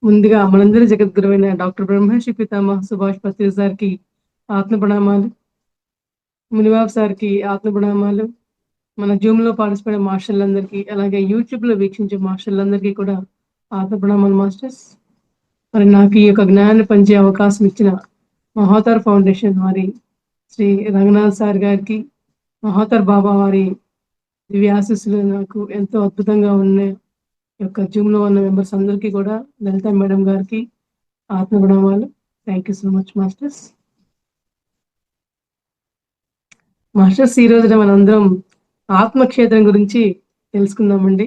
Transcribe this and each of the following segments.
ముందుగా మనందరి జగద్గురువైన డాక్టర్ బ్రహ్మర్షి పితామహ సుభాష్ పత్రి సార్‌కి ఆత్మ ప్రణామాలు. మునిబాబు సార్‌కి ఆత్మ ప్రణామాలు. మన జూమ్‌లో పార్టిసిపేట్ మాస్టర్లందరికీ, అలాగే యూట్యూబ్‌లో వీక్షించే మాస్టర్లందరికీ కూడా ఆత్మ ప్రణామాలు మాస్టర్స్. మరి నాకు ఈ యొక్క జ్ఞానాన్ని పంచే అవకాశం ఇచ్చిన మహోతార్ ఫౌండేషన్ వారి శ్రీ రంగనాథ్ సార్ గారికి, మహోతార్ బాబా వారి దివ్యాశీస్సులు నాకు ఎంతో అద్భుతంగా ఉన్నాయి. ఈ యొక్క జూమ్‌లో ఉన్న మెంబర్స్ అందరికీ కూడా, లలిత మేడం గారికి ఆత్మ ప్రణామాలు. Thank you so much masters. Masters, ఈ రోజున మనందరం ఆత్మక్షేత్రం గురించి తెలుసుకుందామండి.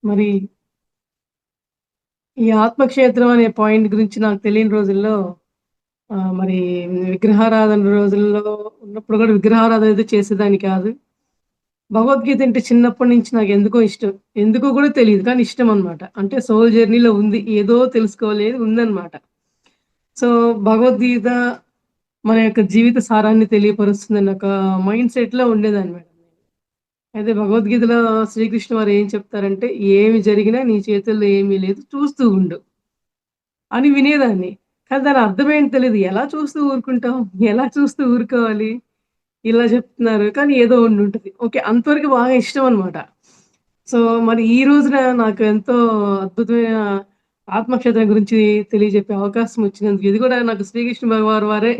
మరి ఈ ఆత్మక్షేత్రం అనే పాయింట్ గురించి నాకు తెలియని రోజుల్లో మరి విగ్రహారాధన రోజుల్లో ఉన్నప్పుడు కూడా విగ్రహారాధన అయితే చేసేదాన్ని కాదు. భగవద్గీత అంటే చిన్నప్పటి నుంచి నాకు ఎందుకో ఇష్టం. ఎందుకో కూడా తెలీదు. కానీ ఇష్టం అన్నమాట. అంటే సోల్ జర్నీలో ఉంది. ఏదో తెలుసుకోవాలి ఉందన్నమాట. సో, భగవద్గీత మన యొక్క జీవిత సారాన్ని తెలియపరుస్తుందన్న ఒక మైండ్ సెట్‌లో ఉండేదాన్ని మేడం. అయితే భగవద్గీతలో శ్రీకృష్ణ వారు ఏం చెప్తారంటే, "ఏమి జరిగినా నీ చేతుల్లో ఏమీ లేదు. చూస్తూ ఉండు" అని వినేదాన్ని. కానీ దాని అర్థం ఏంటి తెలీదు. ఎలా చూస్తూ ఊరుకుంటాం? ఎలా చూస్తూ ఊరుకోవాలి? ఇలా చెప్తున్నారు. కానీ ఏదో ఉండుంటది. ఓకే. అంతవరకు బాగా ఇష్టం అన్నమాట. సో, మరి ఈ రోజున నాకు ఎంతో అద్భుతమైన ఆత్మక్షేత్రం గురించి తెలియజెప్పే అవకాశం వచ్చినందుకు, ఇది కూడా నాకు శ్రీకృష్ణ భగవాన్ వారే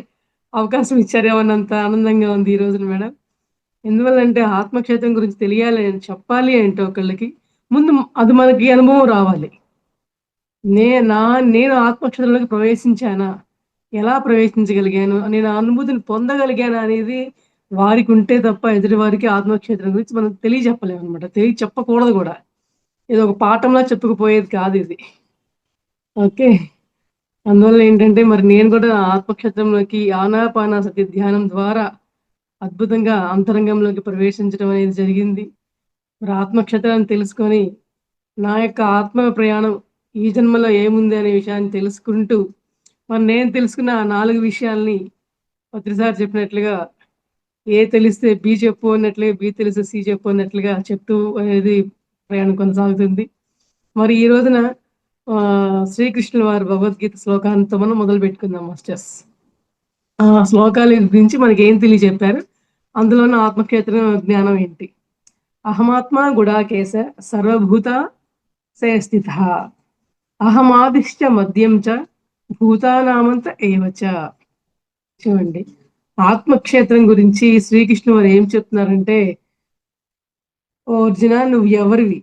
అవకాశం ఇచ్చారేమో అన్నంత ఆనందంగా ఉంది ఈ రోజున మేడం. ఎందువల్లంటే ఆత్మక్షేత్రం గురించి తెలియాలి అని చెప్పాలి అంటే ఒకళ్ళకి, ముందు అది మనకి అనుభవం రావాలి. నే నా నేను ఆత్మక్షేత్రంలోకి ప్రవేశించానా? ఎలా ప్రవేశించగలిగాను? నేను ఆ అనుభూతిని పొందగలిగానా అనేది వారికుంటే తప్ప ఎదుటి వారికి ఆత్మక్షేత్రం గురించి మనం తెలియజెప్పలేమనమాట. చెప్పకూడదు గూడా. ఏదో ఒక పాఠంలా చెప్పుకుపోయేది కాదిది. ఓకే. అందువల్ల ఏంటంటే మరి నేను గూడా ఆత్మక్షేత్రంలోకి ఆనాపానసతి ధ్యానం ద్వారా అద్భుతంగా అంతరంగంలోకి ప్రవేశించడం అనేది జరిగింది. మరి ఆత్మక్షేత్రాన్ని తెలుసుకొని, నా యొక్క ఆత్మ ప్రయాణం ఈ జన్మలో ఏముంది అనే విషయాన్ని తెలుసుకుంటూ, మరి నేను తెలుసుకున్న ఆ 4 విషయాల్ని పత్రిసారి చెప్పినట్లుగా, ఏ తెలిస్తే బి చెప్పు అన్నట్లుగా, బి తెలిస్తే సి చెప్పు అన్నట్లుగా చెప్తూ అనేది ప్రయాణం కొనసాగుతుంది. మరి ఈ రోజున శ్రీకృష్ణుల వారి భగవద్గీత శ్లోకాలతో మనం మొదలుపెట్టుకుందాం మాస్టర్స్. ఆ శ్లోకాల గురించి మనకేం తెలియజెప్పారు? అందులోని ఆత్మక్షేత్రం జ్ఞానం ఏంటి? అహమాత్మ గుడాకేశ సర్వభూత సేస్థితః. అహమాదిశ్చ మద్యం చ భూతానామంత ఏవ చ. చూడండి. ఆత్మక్షేత్రం గురించి శ్రీకృష్ణుడు వారు ఏం చెప్తున్నారంటే, "ఓ అర్జున, నువ్వు ఎవరివి?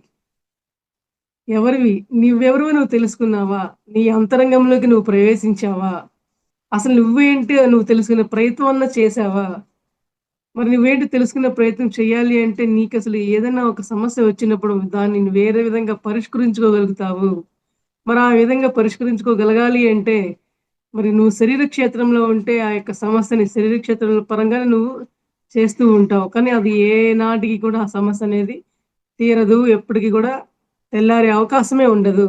ఎవరివి? నువ్వెవరివో నువ్వు తెలుసుకున్నావా? నీ అంతరంగంలోకి నువ్వు ప్రవేశించావా? అసలు నువ్వేంటి నువ్వు తెలుసుకునే ప్రయత్నం అన్నా చేశావా? మరి నువ్వేంటి తెలుసుకునే ప్రయత్నం చేయాలి అంటే, నీకసలు ఏదైనా ఒక సమస్య వచ్చినప్పుడు దాన్ని వేరే విధంగా పరిష్కరించుకోగలుగుతావు. మరి ఆ విధంగా పరిష్కరించుకోగలగాలి అంటే, మరి నువ్వు శరీర క్షేత్రంలో ఉంటే ఆ యొక్క సమస్యని శరీర క్షేత్రం పరంగానే నువ్వు చేస్తూ ఉంటావు. కానీ అది ఏనాటికి కూడా ఆ సమస్య అనేది తీరదు. ఎప్పటికి కూడా తెల్లారే అవకాశమే ఉండదు.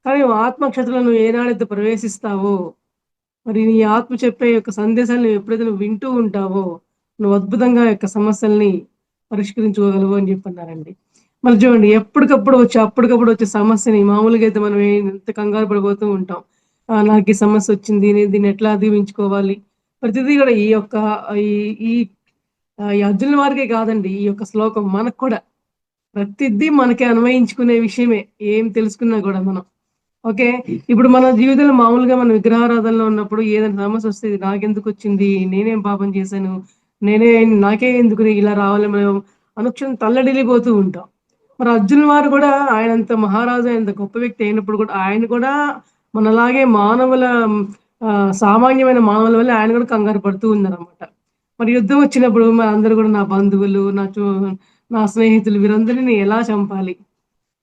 కానీ ఆత్మక్షేత్రంలో నువ్వు ఏనాడైతే ప్రవేశిస్తావో, మరి నీ ఆత్మ చెప్పే యొక్క సందేశాన్ని ఎప్పుడైతే నువ్వు వింటూ ఉంటావో, నువ్వు అద్భుతంగా యొక్క సమస్యల్ని పరిష్కరించుకోగలవు అని చెప్పన్నారండి. మరి చూడండి, అప్పటికప్పుడు వచ్చే సమస్యని మామూలుగా అయితే మనం ఎంత కంగారు పడిపోతూ ఉంటాం. నాకు ఈ సమస్య వచ్చింది. నేను దీన్ని ఎట్లా అధిగమించుకోవాలి? ప్రతిదీ కూడా ఈ యొక్క ఈ ఈ ఈ అర్జునుల వారికే కాదండి. ఈ యొక్క శ్లోకం మనకు కూడా ప్రతిదీ మనకి అన్వయించుకునే విషయమే. ఏం తెలుసుకున్నా గూడా మనం. ఓకే. ఇప్పుడు మన జీవితంలో మామూలుగా మనం విగ్రహారాధనలో ఉన్నప్పుడు ఏదైనా సమస్యొస్తే నాకెందుకొచ్చింది? నేనేం పాపం చేశాను? నేనే నాకే ఎందుకు ఇలా రావాలి మనం అనుక్షణం తల్లడిల్లిపోతూ ఉంటాం. మరి అర్జునుల వారు గూడా ఆయనంత మహారాజు, ఆయనంత గొప్ప వ్యక్తి అయినప్పుడు గూడా ఆయన కూడా మనలాగే సామాన్యమైన మానవుల వల్లే ఆయన గూడా కంగారు పడుతూ ఉన్నారనమాట. మరి యుద్ధం వచ్చినప్పుడు మనందరూ గూడా నా బంధువులు, నా స్నేహితులు వీరందరిని ఎలా చంపాలి?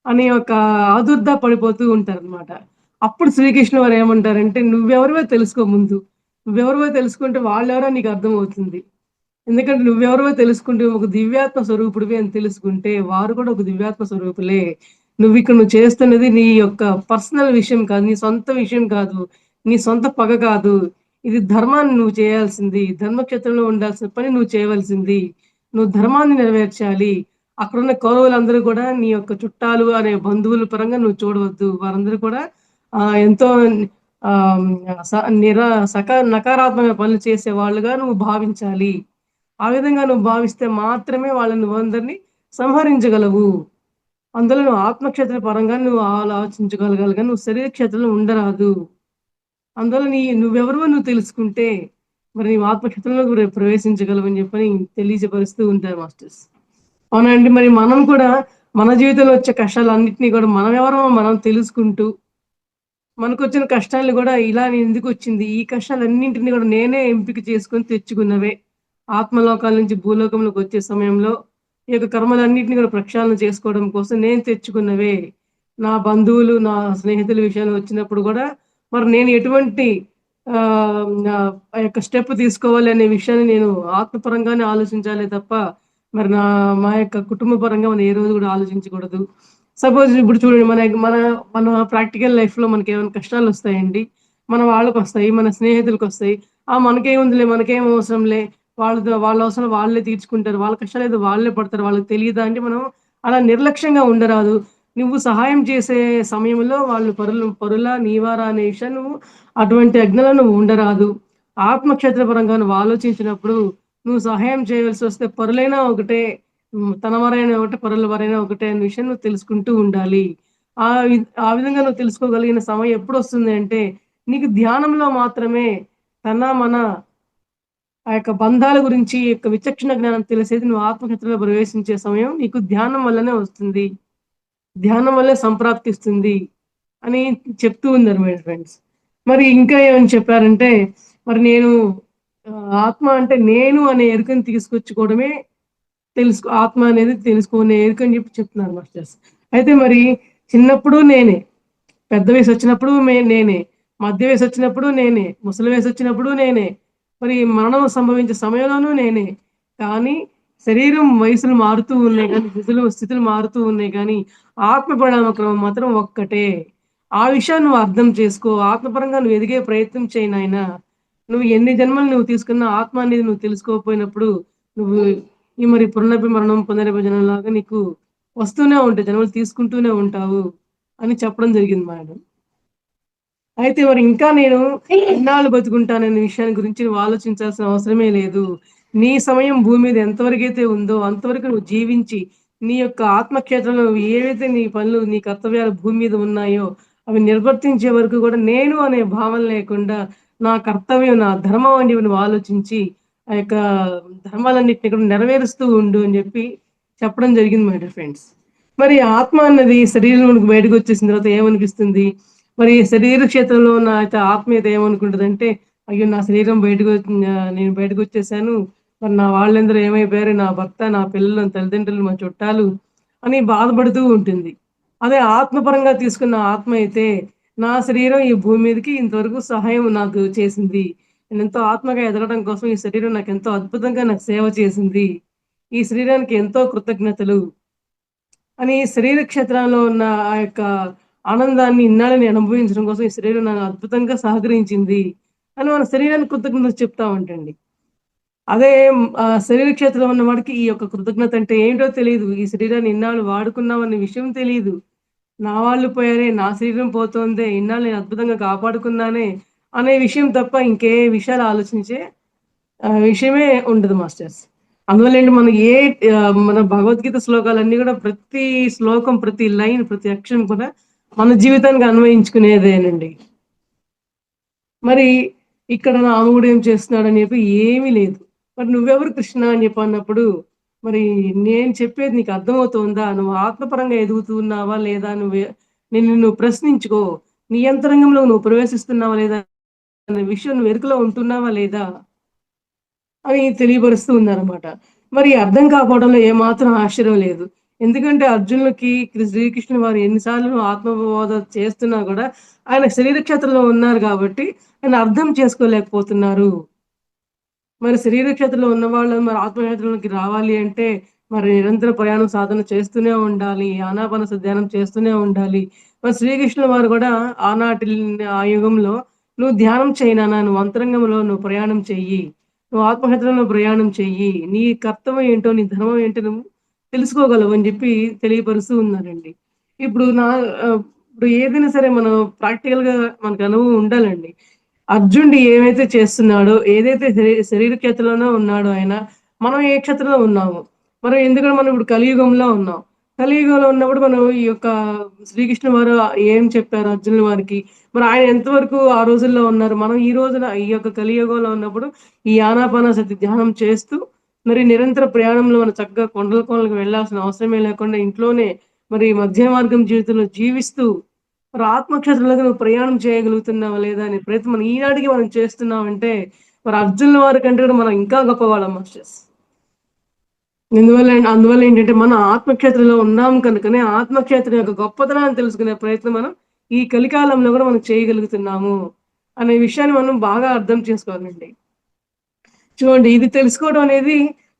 అని ఒక ఆదుర్దా పడిపోతూ ఉంటారనమాట. అప్పుడు శ్రీకృష్ణ వారు ఏమంటారంటే, "నువ్వెవరివో తెలుసుకో ముందు. నువ్వెవరివో తెలుసుకుంటే వాళ్ళెవరో నీకు అర్థమవుతుంది. ఎందుకంటే నువ్వెవరివో తెలుసుకుంటే ఒక దివ్యాత్మ స్వరూపుడివి అని తెలుసుకుంటే, వారు కూడా ఒక దివ్యాత్మ స్వరూపులే. నువ్వు చేస్తున్నది నీ యొక్క పర్సనల్ విషయం కాదు. నీ సొంత విషయం కాదు. నీ సొంత పగ కాదు. ఇది ధర్మాన్ని నువ్వు చేయాల్సింది. ధర్మక్షేత్రంలో ఉండాల్సిన పని నువ్వు చేయవలసింది. నువ్వు ధర్మాన్ని నెరవేర్చాలి. అక్కడున్న కౌరవులందరూ కూడా నీ యొక్క చుట్టాలు అనే బంధువుల పరంగా నువ్వు చూడవద్దు. వారందరూ కూడా ఎంతో ఆహ్, స నిరా సక నకారాత్మక పనులు చేసేవాళ్ళుగా నువ్వు భావించాలి. ఆ విధంగా నువ్వు భావిస్తే మాత్రమే వాళ్ళని నువ్వందరిని సంహరించగలవు. అందులో నువ్వు ఆత్మక్షేత్ర పరంగా నువ్వు ఆలోచించగలగాలి గాని, నువ్వు శరీర క్షేత్రంలో ఉండరాదు. అందువల్ల నువ్వెవరో నువ్వు తెలుసుకుంటే, మరి నీవు ఆత్మక్షేత్రంలోకి ప్రవేశించగలవని చెప్పని తెలియజపరుస్తూ ఉంటారు మాస్టర్స్. అవునా అండి. మరి మనం కూడా మన జీవితంలో వచ్చే కష్టాలన్నిటిని కూడా మనమెవరో మనం తెలుసుకుంటూ, మనకొచ్చిన కష్టాలు గూడా ఇలా ఎందుకొచ్చింది? ఈ కష్టాలన్నింటిని గూడా నేనే ఎంపిక చేసుకొని తెచ్చుకున్నవే. ఆత్మలోకాల నుంచి భూలోకంలోకొచ్చే సమయంలో, ఈ యొక్క కర్మలన్నిటిని గూడా ప్రక్షాళన చేసుకోవడం కోసం నేను తెచ్చుకున్నవే. నా బంధువులు, నా స్నేహితుల విషయంలో వచ్చినప్పుడు గూడా, మరి నేను ఎటువంటి ఆ యొక్క స్టెప్ తీసుకోవాలి అనే విషయాన్ని నేను ఆత్మపరంగానే ఆలోచించాలే తప్ప, మరి మా యొక్క కుటుంబ పరంగా మనం ఏ రోజు గూడా ఆలోచించకూడదు. సపోజ్ ఇప్పుడు చూడండి మన మన ప్రాక్టికల్ లైఫ్‌లో మనకేమైనా కష్టాలొస్తాయండి. మన వాళ్ళకొస్తాయి, మన స్నేహితులకొస్తాయి. మనకేముందిలే, మనకేం అవసరంలే, వాళ్ళ అవసరం వాళ్ళే తీర్చుకుంటారు. వాళ్ళ కష్టాలేదో వాళ్ళే పడతారు. వాళ్ళకి తెలీదా అంటే మనం అలా నిర్లక్ష్యంగా ఉండరాదు. నువ్వు సహాయం చేసే సమయంలో వాళ్ళు పరులా నీవారా అనే విషయాన్ని నువ్వు అటువంటి అజ్ఞలో నువ్వు ఉండరాదు. ఆత్మక్షేత్రపరంగా నువ్వు ఆలోచించినప్పుడు నువ్వు సహాయం చేయవలసొస్తే పరులైనా ఒకటే, తనవారైనా ఒకటే, పరుల వారైనా ఒకటే అనే విషయం నువ్వు తెలుసుకుంటూ ఉండాలి. ఆ విధంగా నువ్వు తెలుసుకోగలిగిన సమయం ఎప్పుడొస్తుంది అంటే, నీకు ధ్యానంలో మాత్రమే తన, మన ఆ యొక్క బంధాల గురించి ఈ యొక్క విచక్షణ జ్ఞానం తెలిసేది నువ్వు ఆత్మక్షేత్రంలో ప్రవేశించే సమయం నీకు ధ్యానం వల్లనే వస్తుంది. ధ్యానం వల్లే సంప్రాప్తిస్తుంది అని చెప్తూ ఉన్నారు మై ఫ్రెండ్స్. మరి ఇంకా ఏమని చెప్పారంటే, మరి నేను ఆత్మ అంటే నేను అనే ఎరుకని తీసుకొచ్చుకోవడమే ఆత్మ అనేది తెలుసుకునే ఎరుకని చెప్తున్నారు మాస్టర్స్. అయితే మరి చిన్నప్పుడు నేనే, పెద్ద వయసొచ్చినప్పుడు నేనే, మధ్య వయసొచ్చినప్పుడు నేనే, ముసలి వయసొచ్చినప్పుడు నేనే, మరి మరణం సంభవించే సమయంలోనూ నేనే. కానీ శరీరం వయసులు మారుతూ ఉన్నాయి గానీ, స్థితులు మారుతూ ఉన్నాయి గానీ, ఆత్మ పరిణామ క్రమం మాత్రం ఒక్కటే. ఆ విషయాన్ని నువ్వు అర్థం చేసుకో. ఆత్మపరంగా నువ్వు ఎదిగే ప్రయత్నం చెయి నాయనా. నువ్వు ఎన్ని జన్మలు నువ్వు తీసుకున్న ఆత్మ అనేది నువ్వు తెలుసుకోకపోయినప్పుడు, నువ్వు మరి పునరపి మరణం, పునరపి జననంలాగా నీకు వస్తూనే ఉంటాయి. జన్మలు తీసుకుంటూనే ఉంటావు అని చెప్పడం జరిగింది మేడం. అయితే మరి ఇంకా నేను ఎన్నాళ్ళు బతుకుంటాననే విషయాన్ని గురించి నువ్వు ఆలోచించాల్సిన అవసరమే లేదు. నీ సమయం భూమి మీద ఎంతవరకైతే ఉందో అంతవరకు నువ్వు జీవించి, నీ యొక్క ఆత్మక్షేత్రంలో ఏవైతే నీ పనులు, నీ కర్తవ్యాలు భూమి మీద ఉన్నాయో, అవి నిర్వర్తించే వరకు కూడా నేను అనే భావన లేకుండా, నా కర్తవ్యం, నా ధర్మం అని నువ్వు ఆలోచించి, ఆ యొక్క ధర్మాలన్నిటిని కూడా నెరవేరుస్తూ ఉండు అని చెప్పడం జరిగింది మై డియర్ ఫ్రెండ్స్. మరి ఆత్మ అన్నది శరీరం నుండి బయటకొచ్చేసిన తర్వాత ఏమనిపిస్తుంది? మరి శరీర క్షేత్రంలో ఉన్న అయితే ఆత్మీయత ఏమనుకుంటదంటే, అయ్యో! నా శరీరం నేను బయటకొచ్చేసాను. మరి నా వాళ్ళందరూ ఏమైపోయారు? నా భర్త, నా పిల్లలు, నా తల్లిదండ్రులు, మా చుట్టాలు అని బాధపడుతూ ఉంటుంది. అదే ఆత్మపరంగా తీసుకున్న ఆత్మ అయితే, నా శరీరం ఈ భూమి మీదకి ఇంతవరకు సహాయం నాకు చేసింది. నేనెంతో ఆత్మగా ఎదగడం కోసం ఈ శరీరం నాకెంతో అద్భుతంగా నాకు సేవ చేసింది. ఈ శరీరానికి ఎంతో కృతజ్ఞతలు అని శరీర క్షేత్రంలో ఉన్న ఆ యొక్క ఆనందాన్ని ఇన్నాళ్ళు నేను అనుభవించడం కోసం ఈ శరీరం నాకు అద్భుతంగా సహకరించింది అని మన శరీరానికి కృతజ్ఞత చెప్తా ఉంటండి. అదే శరీర క్షేత్రంలో ఉన్న వాడికి ఈ యొక్క కృతజ్ఞత అంటే ఏంటో తెలీదు. ఈ శరీరాన్ని ఇన్నాళ్ళు వాడుకున్నామనే విషయం తెలీదు. నా వాళ్ళు పోయారే, నా శరీరం పోతోందే, ఇన్నాళ్ళు నేను అద్భుతంగా కాపాడుకున్నానే అనే విషయం తప్ప ఇంకే విషయాలు ఆలోచించే విషయమే ఉండదు మాస్టర్స్. అందువల్లేంటి మన భగవద్గీత శ్లోకాలన్నీ గూడా ప్రతి శ్లోకం, ప్రతి లైన్, ప్రతి అక్షరం కూడా మన జీవితానికి అన్వయించుకునేదేనండి. మరి ఇక్కడ రాముడు ఏం చేస్తున్నాడని చెప్పి ఏమీ లేదు. మరి నువ్వెవరు కృష్ణ అని చెప్పి అన్నప్పుడు, మరి నేను చెప్పేది నీకు అర్థమవుతోందా? నువ్వు ఆత్మపరంగా ఎదుగుతున్నావా లేదా? నిన్ను నువ్వు ప్రశ్నించుకో. నీ అంతరంగంలో నువ్వు ప్రవేశిస్తున్నావా లేదా? అనే విషయం నువ్వు ఎరుకలో ఉంటున్నావా లేదా? అని తెలియపరుస్తూ ఉన్నారన్నమాట. మరి అర్థం కాకపోవడంలో ఏమాత్రం ఆశ్చర్యం లేదు. ఎందుకంటే అర్జునుడికి శ్రీకృష్ణుని వారు ఎన్ని సార్లు ఆత్మబోధ చేస్తున్నా గూడా ఆయన శరీర క్షేత్రంలో ఉన్నారు గాబట్టి ఆయన అర్థం చేసుకోలేకపోతున్నారు. మరి శరీర క్షేత్రంలో ఉన్నవాళ్ళు మరి ఆత్మక్షేత్రంలోకి రావాలి అంటే మరి నిరంతర ప్రయాణం సాధన చేస్తూనే ఉండాలి. ఆనాపానసతి ధ్యానం చేస్తూనే ఉండాలి. మరి శ్రీకృష్ణుల వారు గూడా ఆ యుగంలో "నువ్వు ధ్యానం చెయ్యి నాన్న. నువ్వు అంతరంగంలో నువ్వు ప్రయాణం చెయ్యి. నువ్వు ఆత్మక్షేత్రంలో ప్రయాణం చెయ్యి. నీ కర్తవ్యం ఏంటో, నీ ధర్మం ఏంటో నువ్వు తెలుసుకోగలవు" అని జెప్పి తెలియపరుస్తూ ఉన్నారండి. ఇప్పుడు ఆహ్, ఇప్పుడు ఏదైనా సరే మనం ప్రాక్టికల్‌గా మనకు అనుభవం ఉండాలండి. అర్జునుడు ఏమైతే చేస్తున్నాడో, ఏదైతే శరీర క్షేత్రంలోనే ఉన్నాడో ఆయన, మనం ఏ క్షేత్రంలో ఉన్నాము. ఎందుకంటే మనం ఇప్పుడు కలియుగంలో ఉన్నాం. కలియుగంలో ఉన్నప్పుడు మనం ఈ యొక్క శ్రీకృష్ణ వారు ఏం చెప్పారు అర్జునుల వారికి, మరి ఆయన ఎంతవరకు ఆ రోజుల్లో ఉన్నారు. మనం ఈ రోజున ఈ యొక్క కలియుగంలో ఉన్నప్పుడు ఈ ఆనాపానసతి ధ్యానం చేస్తూ, మరి నిరంతర ప్రయాణంలో మనం చక్కగా కొండల కోనలకు వెళ్ళాల్సిన అవసరమే లేకుండా ఇంట్లోనే మరి మధ్య మార్గం జీవితంలో జీవిస్తూ, మరి ఆత్మక్షేత్రంలోకి నువ్వు ప్రయాణం చేయగలుగుతున్నావా లేదా అనే ప్రయత్నం మనం ఈనాటికి మనం చేస్తున్నామంటే, మరి అర్జునుల వారి కంటే కూడా మనం ఇంకా గొప్పవాళ్ళం మాస్టర్స్. అందువల్ల ఏంటంటే మనం ఆత్మక్షేత్రంలో ఉన్నాం కనుకనే ఆత్మక్షేత్రం యొక్క గొప్పతనాన్ని తెలుసుకునే ప్రయత్నం మనం ఈ కలికాలంలో కూడా మనం చేయగలుగుతున్నాము అనే విషయాన్ని మనం బాగా అర్థం చేసుకోవాలండి. చూడండి, ఇది తెలుసుకోవడం అనేది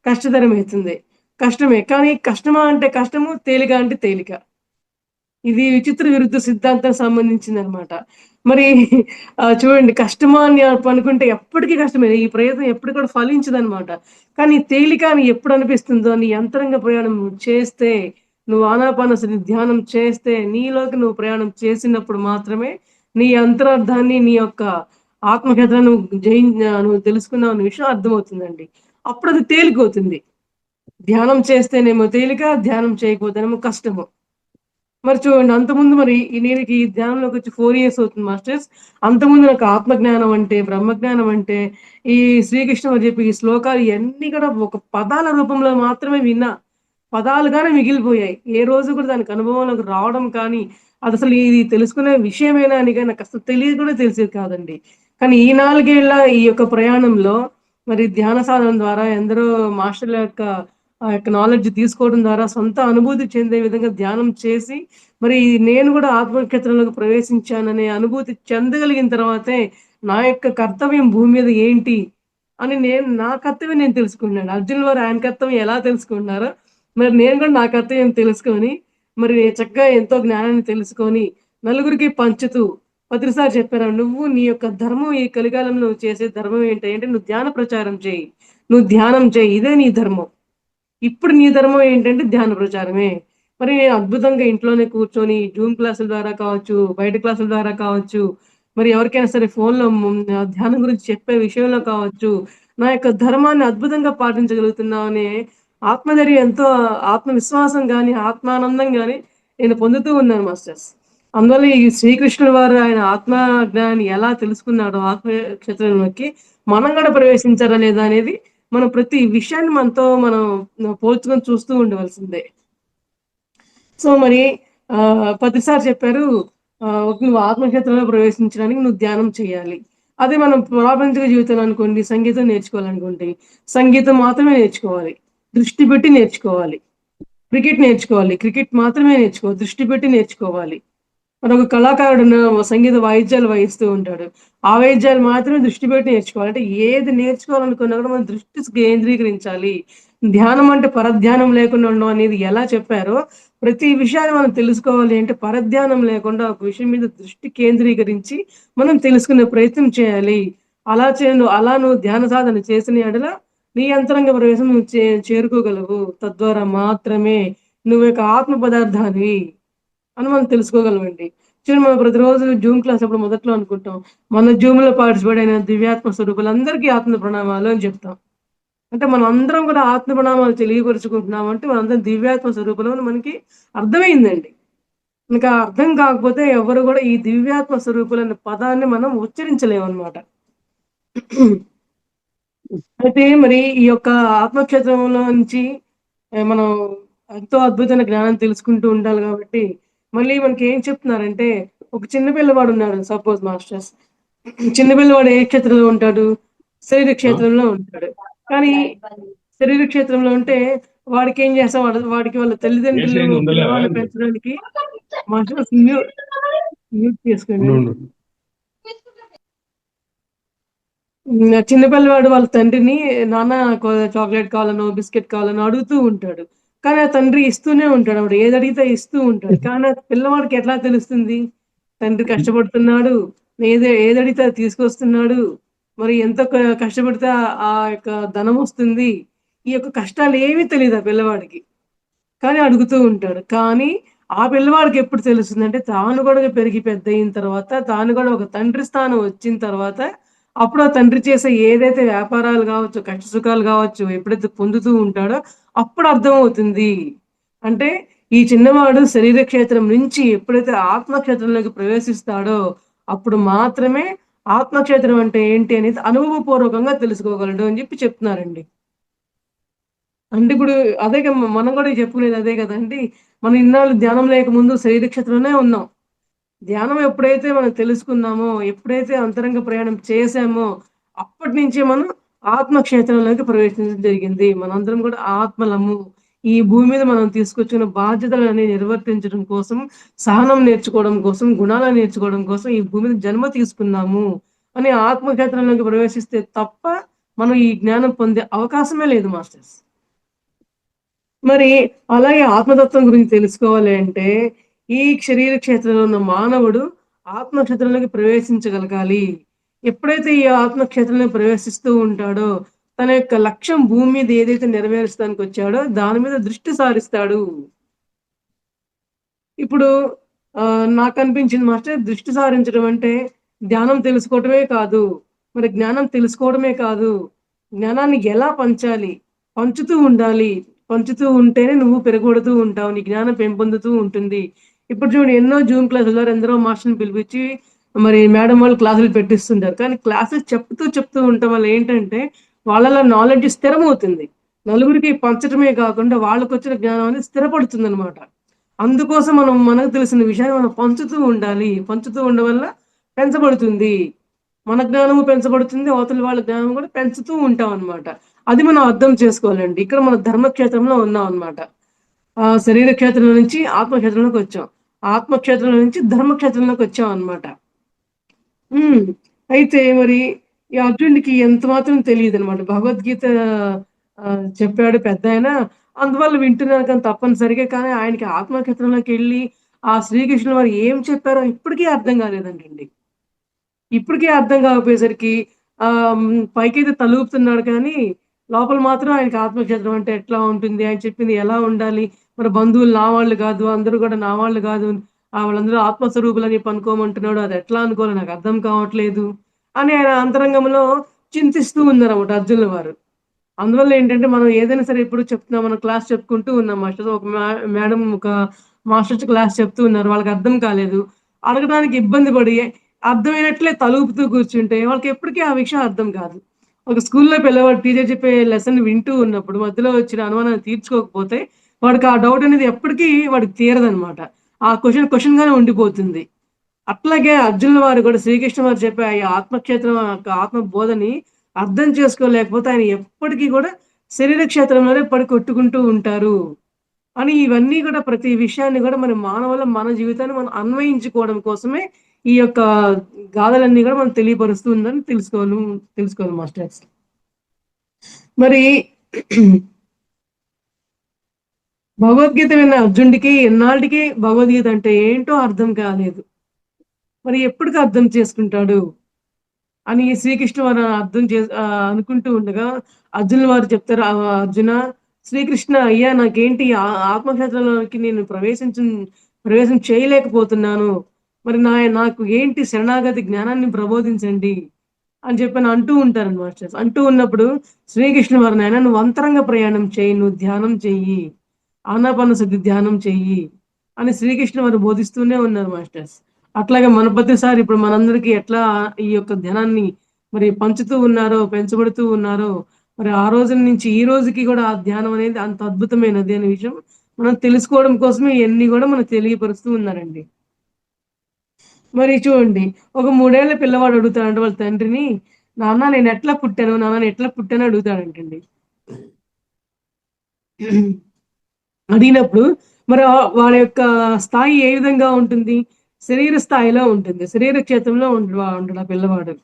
కష్టతరమైతుంది. కష్టమే. కానీ కష్టమా అంటే కష్టము, తేలిక అంటే తేలిక. ఇది విచిత్ర విరుద్ధ సిద్ధాంతానికి సంబంధించిందనమాట. మరి చూడండి, కష్టమా అని అనుకుంటే ఎప్పటికి కష్టమే. ఈ ప్రయత్నం ఎప్పటికి కూడా ఫలించదనమాట. కానీ తేలిక అని ఎప్పుడు అనిపిస్తుందో నీ అంతరంగ ప్రయాణం నువ్వు చేస్తే, నువ్వు ఆనాపానసతి ధ్యానం చేస్తే, నీలోకి నువ్వు ప్రయాణం చేసినప్పుడు మాత్రమే నీ అంతరార్థాన్ని, నీ యొక్క ఆత్మకథను నువ్వు తెలుసుకున్నావు అనే విషయం అర్థమవుతుందండి. అప్పుడది తేలికవుతుంది. ధ్యానం చేస్తేనేమో తేలిక, ధ్యానం చేయకపోతేనేమో కష్టము. మరి చూడండి, అంతకుముందు మరి నేను ఈ ధ్యానంలోకొచ్చి 4 ఇయర్స్ అవుతుంది మాస్టర్స్. అంతకుముందు నాకు ఆత్మజ్ఞానం అంటే, బ్రహ్మజ్ఞానం అంటే, ఈ శ్రీకృష్ణ అని చెప్పి ఈ శ్లోకాలు ఇయన్నీ కూడా ఒక పదాల రూపంలో మాత్రమే విన్నా. పదాలుగానే మిగిలిపోయాయి. ఏ రోజు కూడా దానికి అనుభవంలోకి రావడం కానీ, అదసలు ఇది తెలుసుకునే విషయమేనా అని గాని నాకసలు తెలియదు కూడా తెలిసేది కాదండి. కానీ ఈ 4 ఏళ్ల ఈ యొక్క ప్రయాణంలో మరి ధ్యాన సాధన ద్వారా ఎందరో మాస్టర్‌ల యొక్క ఆ యొక్క నాలెడ్జ్ తీసుకోవడం ద్వారా సొంత అనుభూతి చెందే విధంగా ధ్యానం చేసి, మరి నేను కూడా ఆత్మక్షేత్రంలోకి ప్రవేశించాననే అనుభూతి చెందగలిగిన తర్వాతే, నా యొక్క కర్తవ్యం భూమి మీద ఏంటి అని నా కర్తవ్యం నేను తెలుసుకున్నాను. అర్జునుల వారు ఆయన కర్తవ్యం ఎలా తెలుసుకున్నారో, మరి నేను కూడా నా కర్తవ్యం తెలుసుకొని, మరి చక్కగా ఎంతో జ్ఞానాన్ని తెలుసుకొని, నలుగురికి పంచుతూ ప్రతిసారి చెప్పారు. "నువ్వు నీ యొక్క ధర్మం ఈ కలికాలంలో నువ్వు చేసే ధర్మం ఏంటి అంటే, నువ్వు ధ్యాన ప్రచారం చెయ్యి. నువ్వు ధ్యానం చెయ్యి. ఇదే నీ ధర్మం." ఇప్పుడు నీ ధర్మం ఏంటంటే ధ్యాన ప్రచారమే. మరి నేను అద్భుతంగా ఇంట్లోనే కూర్చొని జూమ్ క్లాసుల ద్వారా కావచ్చు, బయట క్లాసుల ద్వారా కావచ్చు, మరి ఎవరికైనా సరే ఫోన్‌లో ధ్యానం గురించి చెప్పే విషయంలో కావచ్చు, నా యొక్క ధర్మాన్ని అద్భుతంగా పాటించగలుగుతున్నామనే ఆత్మధైర్యం ఎంతో ఆత్మవిశ్వాసం గాని, ఆత్మానందం గాని నేను పొందుతూ ఉన్నాను మాస్టర్స్. అందువల్ల ఈ శ్రీకృష్ణుల వారు ఆయన ఆత్మ జ్ఞానాన్ని ఎలా తెలుసుకున్నాడో ఆత్మ క్షేత్రంలోకి మనం కూడా ప్రవేశించారా లేదా అనేది మనం ప్రతి విషయాన్ని మనం పోల్చుకొని చూస్తూ ఉండవలసిందే. సో, మరి ప్రతిసారి చెప్పారు, "నువ్వు ఆత్మక్షేత్రంలో ప్రవేశించడానికి నువ్వు ధ్యానం చేయాలి." అదే మనం ప్రాపంచిక జీవితంలో అనుకోండి, సంగీతం నేర్చుకోవాలనుకోండి, సంగీతం మాత్రమే నేర్చుకోవాలి. దృష్టి పెట్టి నేర్చుకోవాలి. క్రికెట్ నేర్చుకోవాలి. క్రికెట్ మాత్రమే నేర్చుకోవాలి. దృష్టి పెట్టి నేర్చుకోవాలి. మరొక సంగీత వాయిద్యాలు వాయిస్తూ ఉంటాడు. ఆ వాయిద్యాలు మాత్రమే దృష్టి పెట్టి నేర్చుకోవాలి. అంటే ఏది నేర్చుకోవాలనుకున్నా కూడా మనం దృష్టి కేంద్రీకరించాలి. ధ్యానం అంటే పరధ్యానం లేకుండా ఉండడం అనేది ఎలా చెప్పారో, ప్రతి విషయాన్ని మనం తెలుసుకోవాలి అంటే పరధ్యానం లేకుండా ఒక విషయం మీద దృష్టి కేంద్రీకరించి మనం తెలుసుకునే ప్రయత్నం చేయాలి. అలా నువ్వు ధ్యాన సాధన చేసిన యెడల నీ అంతరంగ ప్రవేశం నువ్వు చేరుకోగలవు. తద్వారా మాత్రమే నువ్వు యొక్క ఆత్మ పదార్థానివి అని మనం తెలుసుకోగలమండి. చూడండి, మనం ప్రతిరోజు జూమ్ క్లాస్ అప్పుడు మొదట్లో అనుకుంటాం, మన జూమ్‌లో పార్టిసిపేట్ అయిన దివ్యాత్మ స్వరూపులందరికీ ఆత్మ ప్రణామాలు అని చెప్తాం. అంటే మనం అందరం కూడా ఆత్మ ప్రణామాలు తెలియపరుచుకుంటున్నాం అంటే మనందరం దివ్యాత్మ స్వరూపులం అని మనకి అర్థమైందండి. ఇంకా అర్థం కాకపోతే ఎవరు కూడా ఈ దివ్యాత్మ స్వరూపులనే పదాన్ని మనం ఉచ్చరించలేమనమాట. అయితే మరి ఈ యొక్క ఆత్మక్షేత్రంలో నుంచి మనం ఎంతో అద్భుతమైన జ్ఞానం తెలుసుకుంటూ ఉండాలి కాబట్టి, మళ్ళీ మనకేం చెప్తున్నారంటే, ఒక చిన్న పిల్లవాడున్నాడు సపోజ్ మాస్టర్స్. చిన్న పిల్లవాడు ఏ క్షేత్రంలో ఉంటాడు? శరీర ఆ! క్షేత్రంలో ఉంటాడు. కానీ శరీర క్షేత్రంలో ఉంటే వాడికేం చేస్తాం, వాడికి వాళ్ళ తల్లిదండ్రులు ఏసీయని ఉండలేవా పిల్లవాడిని ఏంది? పెంచడానికి మాస్టర్స్ మ్యూట్ చేసుకోండి. ఉండు. ఉండు. చిన్న పిల్లవాడు వాళ్ళ తండ్రిని, నాన్న నాకు చాక్లేట్ కావాలనో, బిస్కెట్ కావాలనో అడుగుతూ ఉంటాడు. కానీ ఆ తండ్రి ఇస్తూనే ఉంటాడు. వాడు ఏదడిగితే ఇస్తూ ఉంటాడు. కానీ ఆ పిల్లవాడికి ఎట్లా తెలుస్తుంది? తండ్రి కష్టపడుతున్నాడు. ఏదడిగితే అది తీసుకొస్తున్నాడు. మరి ఎంత కష్టపడితే ఆ యొక్క ధనమొస్తుంది. ఈ యొక్క కష్టాలేవి తెలీదు ఆ పిల్లవాడికి. కానీ అడుగుతూ ఉంటాడు. కానీ ఆ పిల్లవాడికి ఎప్పుడు తెలుస్తుందంటే, తాను గూడా పెరిగి పెద్దయిన తర్వాత, తాను గూడా ఒక తండ్రి స్థానం వచ్చిన తర్వాత, అప్పుడు ఆ తండ్రి చేసే ఏదైతే వ్యాపారాలు గావచ్చు, కష్టసుఖాలు గావచ్చు, ఎప్పుడైతే పొందుతూ ఉంటాడో, అప్పుడు అర్థమవుతుంది. అంటే, ఈ చిన్నవాడు శరీర క్షేత్రం నుంచి ఎప్పుడైతే ఆత్మ క్షేత్రంలోకి ప్రవేశిస్తాడో, అప్పుడు మాత్రమే ఆత్మక్షేత్రం అంటే ఏంటి అనేది అనుభవపూర్వకంగా తెలుసుకోగలడు అని జెప్పి చెప్తున్నారండి. అంటే ఇప్పుడు అదేగా మనం గూడా చెప్పుకునేది అదే గదండీ! మనం ఇన్నాళ్ళు ధ్యానం లేకముందు శరీర క్షేత్రంలోనే ఉన్నాం. ధ్యానం ఎప్పుడైతే మనం తెలుసుకున్నామో, ఎప్పుడైతే అంతరంగ ప్రయాణం చేశామో, అప్పటినుంచే మనం ఆత్మ క్షేత్రంలోకి ప్రవేశించడం జరిగింది. మనందరం కూడా ఆత్మలము. ఈ భూమి మీద మనం తీసుకొచ్చిన బాధ్యతలన్నీ నిర్వర్తించడం కోసం, సహనం నేర్చుకోవడం కోసం, గుణాలను నేర్చుకోవడం కోసం ఈ భూమి మీద జన్మ తీసుకున్నాము అని ఆత్మ క్షేత్రంలోకి ప్రవేశిస్తే తప్ప, మనం ఈ జ్ఞానం పొందే అవకాశమే లేదు మాస్టర్స్. మరి అలాగే ఆత్మతత్వం గురించి తెలుసుకోవాలి అంటే, ఈ శరీర క్షేత్రంలో ఉన్న మానవుడు ఆత్మ క్షేత్రంలోకి ప్రవేశించగలగాలి. ఎప్పుడైతే ఈ ఆత్మ క్షేత్రంలో ప్రవేశిస్తూ ఉంటాడో, తన యొక్క లక్ష్యం భూమి మీద ఏదైతే నెరవేర్చడానికొచ్చాడో, దాని మీద దృష్టి సారిస్తాడు. ఇప్పుడు నాకనిపించింది మాస్టర్ దృష్టి సారించడం అంటే, ధ్యానం తెలుసుకోవటమే కాదు. మరి జ్ఞానం తెలుసుకోవడమే కాదు. జ్ఞానాన్ని ఎలా పంచాలి? పంచుతూ ఉండాలి. పంచుతూ ఉంటేనే నువ్వు పెరగబడుతూ ఉంటావు. నీ జ్ఞానం పెంపొందుతూ ఉంటుంది. ఇప్పుడు చూడు ఎన్నో జూమ్ క్లాసుల్లో ఎందరో మాస్టర్‌ని పిలిపించి మరి మేడం వాళ్ళు క్లాసులు పెట్టిస్తుంటారు. కానీ క్లాసెస్ చెప్తూ ఉండటం వల్ల ఏంటంటే, వాళ్ళలో నాలెడ్జ్ స్థిరమవుతుంది. నలుగురికి పంచటమే కాకుండా వాళ్ళకొచ్చిన జ్ఞానం అనేది స్థిరపడుతుందనమాట. అందుకోసం మనం మనకు తెలిసిన విషయాన్ని మనం పంచుతూ ఉండాలి. పంచుతూ ఉండడం వల్ల పెంచబడుతుంది. మన జ్ఞానము పెంచబడుతుంది. అవతలి వాళ్ళ జ్ఞానం కూడా పెంచుతూ ఉంటామనమాట. అది మనం అర్థం చేసుకోవాలండి. ఇక్కడ మనం ధర్మక్షేత్రంలో ఉన్నామనమాట. శరీర క్షేత్రం నుంచి ఆత్మక్షేత్రంలోకొచ్చాం. ఆత్మక్షేత్రం నుంచి ధర్మక్షేత్రంలోకొచ్చామనమాట. హ్మ్. అయితే మరి ఈ అర్జునుడికి ఎంత మాత్రం తెలీదనమాట. భగవద్గీత చెప్పాడు పెద్దాయన. అందువల్ల వింటున్నాను కానీ తప్పనిసరిగా కానీ ఆయనకి ఆత్మక్షేత్రంలోకెళ్ళి ఆ శ్రీకృష్ణుల వారు ఏం చెప్పారో ఇప్పటికీ అర్థం కాలేదంటండి. ఇప్పటికి అర్థం కాకపోయేసరికి పైకైతే తలూపుతున్నాడు కానీ, లోపల మాత్రం ఆయనకి ఆత్మక్షేత్రం అంటే ఎట్లా ఉంటుంది? ఆయన చెప్పింది ఎలా ఉండాలి? మరి బంధువులు నా వాళ్ళు కాదు. అందరూ కూడా నా వాళ్ళు కాదు. వాళ్ళందరూ ఆత్మస్వరూపులని చెప్పి అనుకోమంటున్నాడు. అది ఎట్లా అనుకోవాలో నాకు అర్థం కావట్లేదు. అని ఆయన అంతరంగంలో చింతిస్తూ ఉన్నారన్నమాట అర్జునుల వారు. అందువల్ల ఏంటంటే, మనం ఏదైనా సరే ఇప్పుడు చెప్తున్నాం. మనం క్లాస్ చెప్పుకుంటూ ఉన్నాం మాస్టర్. ఒక మేడం ఒక మాస్టర్స్ క్లాస్ చెప్తూ ఉన్నారు. వాళ్ళకి అర్థం కాలేదు. అడగడానికి ఇబ్బంది పడి, అర్థమైనట్లే తలూపుతూ కూర్చుంటే, వాళ్ళకెప్పటికీ ఆ విషయం అర్థం కాదు. ఒక స్కూల్‌లో పిల్లవాడు టీచర్ చెప్పే లెసన్ వింటూ ఉన్నప్పుడు, మధ్యలో వచ్చిన అనుమానాన్ని తీర్చుకోకపోతే, వాడికి ఆ డౌట్ అనేది ఎప్పటికీ వాడికి తీరదనమాట. ఆ క్వెషన్‌గానే ఉండిపోతుంది. అట్లాగే అర్జునుల వారు కూడా శ్రీకృష్ణ వారు చెప్పే ఈ ఆత్మక్షేత్రం యొక్క ఆత్మ బోధని అర్థం చేసుకోలేకపోతే ఆయన ఎప్పటికి కూడా శరీర క్షేత్రంలోనే పడి కొట్టుకుంటూ ఉంటారు. అని ఇవన్నీ కూడా ప్రతి విషయాన్ని కూడా మన మానవులం మన జీవితాన్ని మనం అన్వయించుకోవడం కోసమే ఈ యొక్క గాథలన్నీ కూడా మనం తెలియపరుస్తూ ఉందని తెలుసుకోవాలి మాస్టర్స్. మరి భగవద్గీత విన్న అర్జునుడికి ఎన్నాళ్ళకి భగవద్గీత అంటే ఏంటో అర్థం కాలేదు. మరి ఎప్పటికి అర్థం చేసుకుంటాడు? అని శ్రీకృష్ణ వారు అనుకుంటూ ఉండగా అర్జునుల వారు చెప్తారు అర్జున శ్రీకృష్ణ అయ్యా నాకేంటి ఆత్మక్షేత్రంలోకి నేను ప్రవేశం చేయలేకపోతున్నాను. మరి నాకు ఏంటి శరణాగతి జ్ఞానాన్ని ప్రబోధించండి అని చెప్పని అంటూ ఉంటారు మాస్టర్స్. అంటూ ఉన్నప్పుడు శ్రీకృష్ణ వారు నాయన నువ్వు అంతరంగ ప్రయాణం చెయ్యి, నువ్వు ధ్యానం చెయ్యి, ఆనాపానసతి ధ్యానం చెయ్యి అని శ్రీకృష్ణ వారు బోధిస్తూనే ఉన్నారు మాస్టర్స్. అట్లాగే మన ప్రతిసారి ఇప్పుడు మనందరికీ ఎట్లా ఈ యొక్క ధ్యానాన్ని మరి పంచుతూ ఉన్నారో, పెంచబడుతూ ఉన్నారో, మరి ఆ రోజుల నుంచి ఈ రోజుకి కూడా ఆ ధ్యానం అనేది అంత అద్భుతమైనది అనే విషయం మనం తెలుసుకోవడం కోసమే ఇయన్నీ గూడా మనకు తెలియపరుస్తూ ఉన్నారండి. మరి చూడండి ఒక 3 ఏళ్ల పిల్లవాడు అడుగుతాడంట వాళ్ళ తండ్రిని, "నాన్న నేనెట్లా పుట్టాను? నాన్న నేనెట్లా పుట్టాను?" అడుగుతాడంటండి. అడిగినప్పుడు మరి వాడి యొక్క స్థాయి ఏ విధంగా ఉంటుంది? శరీర స్థాయిలో ఉంటుంది. శరీర క్షేత్రంలో ఉండడు ఆ పిల్లవాడు.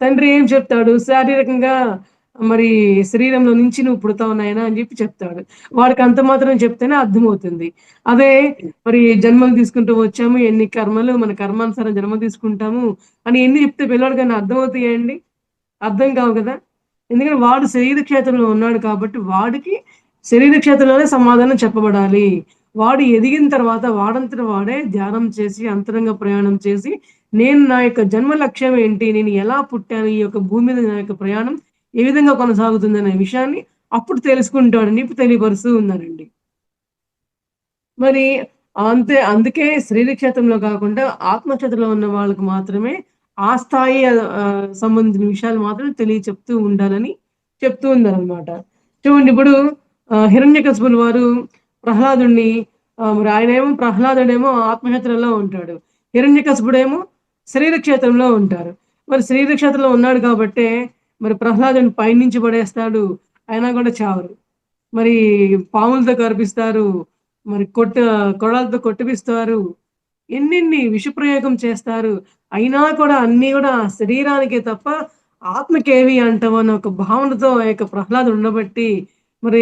తండ్రి ఏం చెప్తాడు? శారీరకంగా మరి శరీరంలో నుంచి నువ్వు పుడతావు నాయనా అని చెప్పి చెప్తాడు. వాడికి అంత మాత్రం చెప్తేనే అర్థమవుతుంది. అదే మరి జన్మలు తీసుకుంటూ వచ్చాము. ఎన్ని కర్మలు మన కర్మానుసారం జన్మ తీసుకుంటాము అని ఎన్ని చెప్తే పిల్లోడికన్నా అర్థమవుతాయా అండి? అర్థం కావు గదా! ఎందుకంటే వాడు శరీర క్షేత్రంలో ఉన్నాడు కాబట్టి వాడికి శరీర క్షేత్రంలోనే సమాధానం చెప్పబడాలి. వాడు ఎదిగిన తర్వాత వాడంతట వాడే ధ్యానం చేసి, అంతరంగ ప్రయాణం చేసి, నేను నా యొక్క జన్మ లక్ష్యం ఏంటి? నేను ఎలా పుట్టాను? ఈ యొక్క భూమి మీద నా యొక్క ప్రయాణం ఏ విధంగా కొనసాగుతుందనే విషయాన్ని అప్పుడు తెలుసుకుంటాడని చెప్పి తెలియపరుస్తూ ఉన్నారండి. మరి అంతే అందుకే క్షేత్రంలో కాకుండా ఆత్మక్షేత్రంలో ఉన్న వాళ్ళకి మాత్రమే ఆ స్థాయి సంబంధించిన విషయాలు మాత్రం చెప్తూ ఉండాలని చెప్తూ ఉన్నారనమాట. చూడండి ఇప్పుడు హిరణ్యకశిపులు వారు ప్రహ్లాదుడిని మరి ఆయనేమో ప్రహ్లాదుడేమో ఆత్మక్షేత్రంలో ఉంటాడు. హిరణ్యకశిపుడేమో శరీర క్షేత్రంలో ఉంటారు. మరి శరీర క్షేత్రంలో ఉన్నాడు కాబట్టే మరి ప్రహ్లాదుడిని పైనుంచి పడేస్తాడు. అయినా కూడా చావరు. మరి పాములతో కరిపిస్తారు. మరి కొడవలతో కొట్టిపిస్తారు. ఎన్నెన్ని విషప్రయోగం చేస్తారు. అయినా కూడా అన్నీ గూడా శరీరానికే తప్ప ఆత్మకేవి అంటవు అన్న ఒక భావనతో ఆ యొక్క ప్రహ్లాదుడు ఉండబట్టి మరి